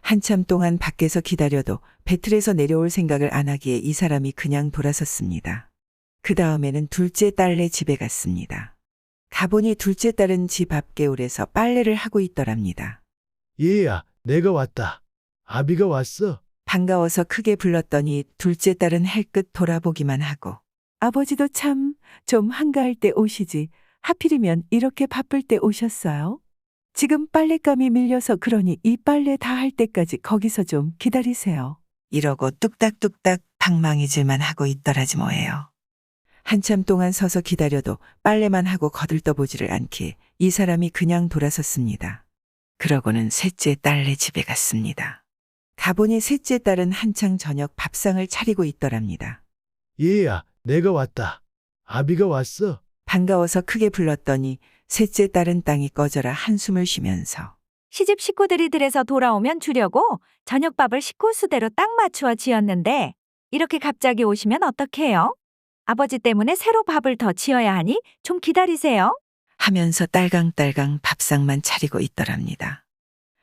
B: 한참 동안 밖에서 기다려도 배틀에서 내려올 생각을 안 하기에 이 사람이 그냥 돌아섰습니다. 그 다음에는 둘째 딸네 집에 갔습니다. 가보니 둘째 딸은 집 앞개울에서 빨래를 하고 있더랍니다.
D: 얘야, 내가 왔다. 아비가 왔어.
B: 반가워서 크게 불렀더니 둘째 딸은 헬끗 돌아보기만 하고 아버지도 참 좀 한가할 때 오시지. 하필이면 이렇게 바쁠 때 오셨어요? 지금 빨랫감이 밀려서 그러니 이 빨래 다 할 때까지 거기서 좀 기다리세요. 이러고 뚝딱뚝딱 방망이질만 하고 있더라지 뭐예요. 한참 동안 서서 기다려도 빨래만 하고 거들떠보지를 않기에 이 사람이 그냥 돌아섰습니다. 그러고는 셋째 딸네 집에 갔습니다. 가보니 셋째 딸은 한창 저녁 밥상을 차리고 있더랍니다.
D: 얘야, 내가 왔다. 아비가 왔어.
B: 반가워서 크게 불렀더니 셋째 딸은 땅이 꺼져라 한숨을 쉬면서
E: 시집 식구들이 들에서 돌아오면 주려고 저녁밥을 식구 수대로 딱 맞추어 지었는데 이렇게 갑자기 오시면 어떡해요? 아버지 때문에 새로 밥을 더 지어야 하니 좀 기다리세요.
B: 하면서 딸강딸강 밥상만 차리고 있더랍니다.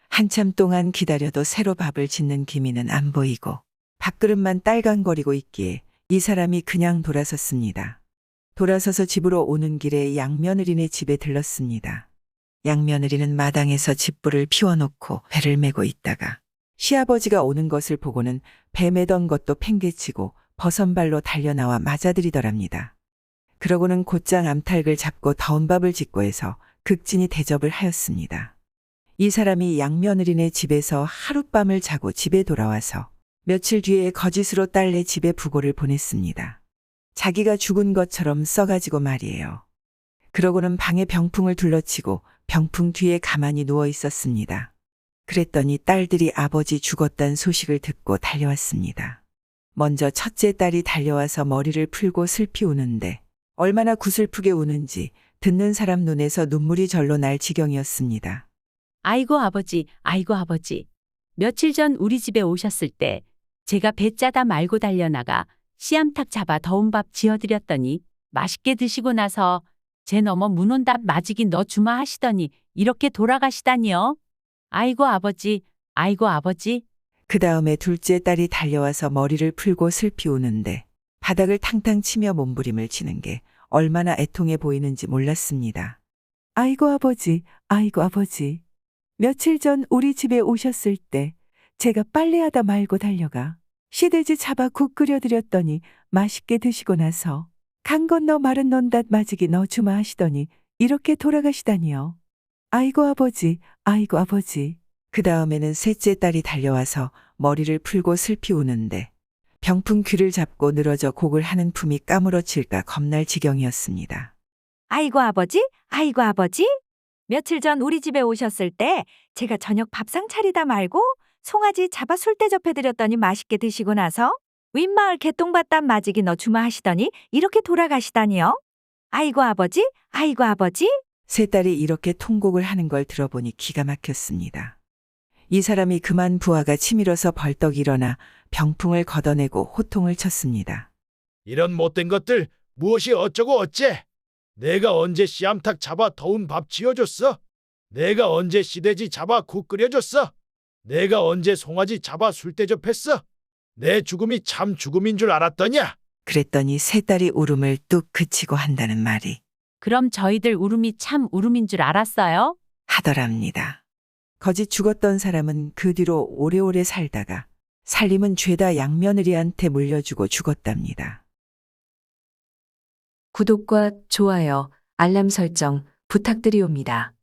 B: 한참 동안 기다려도 새로 밥을 짓는 기미는 안 보이고 밥그릇만 딸강거리고 있기에 이 사람이 그냥 돌아섰습니다. 돌아서서 집으로 오는 길에 양며느리네 집에 들렀습니다. 양며느리는 마당에서 집불을 피워놓고 배를 메고 있다가 시아버지가 오는 것을 보고는 배 메던 것도 팽개치고 버선발로 달려나와 맞아들이더랍니다. 그러고는 곧장 암탉을 잡고 더운 밥을 짓고 해서 극진히 대접을 하였습니다. 이 사람이 양며느리네 집에서 하룻밤을 자고 집에 돌아와서 며칠 뒤에 거짓으로 딸네 집에 부고를 보냈습니다. 자기가 죽은 것처럼 써가지고 말이에요. 그러고는 방에 병풍을 둘러치고 병풍 뒤에 가만히 누워 있었습니다. 그랬더니 딸들이 아버지 죽었단 소식을 듣고 달려왔습니다. 먼저 첫째 딸이 달려와서 머리를 풀고 슬피 우는데 얼마나 구슬프게 우는지 듣는 사람 눈에서 눈물이 절로 날 지경이었습니다.
S: 아이고 아버지, 아이고 아버지. 며칠 전 우리 집에 오셨을 때 제가 배 짜다 말고 달려나가 씨암탉 잡아 더운 밥 지어드렸더니 맛있게 드시고 나서 제 넘어 문온답 마지기 너 주마 하시더니 이렇게 돌아가시다니요. 아이고 아버지, 아이고 아버지.
B: 그 다음에 둘째 딸이 달려와서 머리를 풀고 슬피 우는데 바닥을 탕탕 치며 몸부림을 치는 게 얼마나 애통해 보이는지 몰랐습니다. 아이고 아버지, 아이고 아버지. 며칠 전 우리 집에 오셨을 때 제가 빨래하다 말고 달려가 시돼지 잡아 국 끓여드렸더니 맛있게 드시고 나서 강 건너 마른 논닷 마지기 넣어 주마 하시더니 이렇게 돌아가시다니요. 아이고 아버지, 아이고 아버지. 그 다음에는 셋째 딸이 달려와서 머리를 풀고 슬피 우는데 병풍 귀를 잡고 늘어져 곡을 하는 품이 까무러칠까 겁날 지경이었습니다.
E: 아이고 아버지, 아이고 아버지. 며칠 전 우리 집에 오셨을 때 제가 저녁 밥상 차리다 말고 송아지 잡아 술 대접해드렸더니 맛있게 드시고 나서 윗마을 개똥밭단 마지기 넣어 주마 하시더니 이렇게 돌아가시다니요. 아이고 아버지, 아이고 아버지.
B: 세 딸이 이렇게 통곡을 하는 걸 들어보니 기가 막혔습니다. 이 사람이 그만 부하가 치밀어서 벌떡 일어나 병풍을 걷어내고 호통을 쳤습니다.
D: 이런 못된 것들 무엇이 어쩌고 어째? 내가 언제 씨암탉 잡아 더운 밥 지어줬어? 내가 언제 시돼지 잡아 국 끓여줬어? 내가 언제 송아지 잡아 술 대접했어? 내 죽음이 참 죽음인 줄 알았더냐?
B: 그랬더니 세 딸이 울음을 뚝 그치고 한다는 말이
S: 그럼 저희들 울음이 참 울음인 줄 알았어요?
B: 하더랍니다. 거짓 죽었던 사람은 그 뒤로 오래오래 살다가 살림은 죄다 양며느리한테 물려주고 죽었답니다.
T: 구독과 좋아요, 알람 설정 부탁드리옵니다.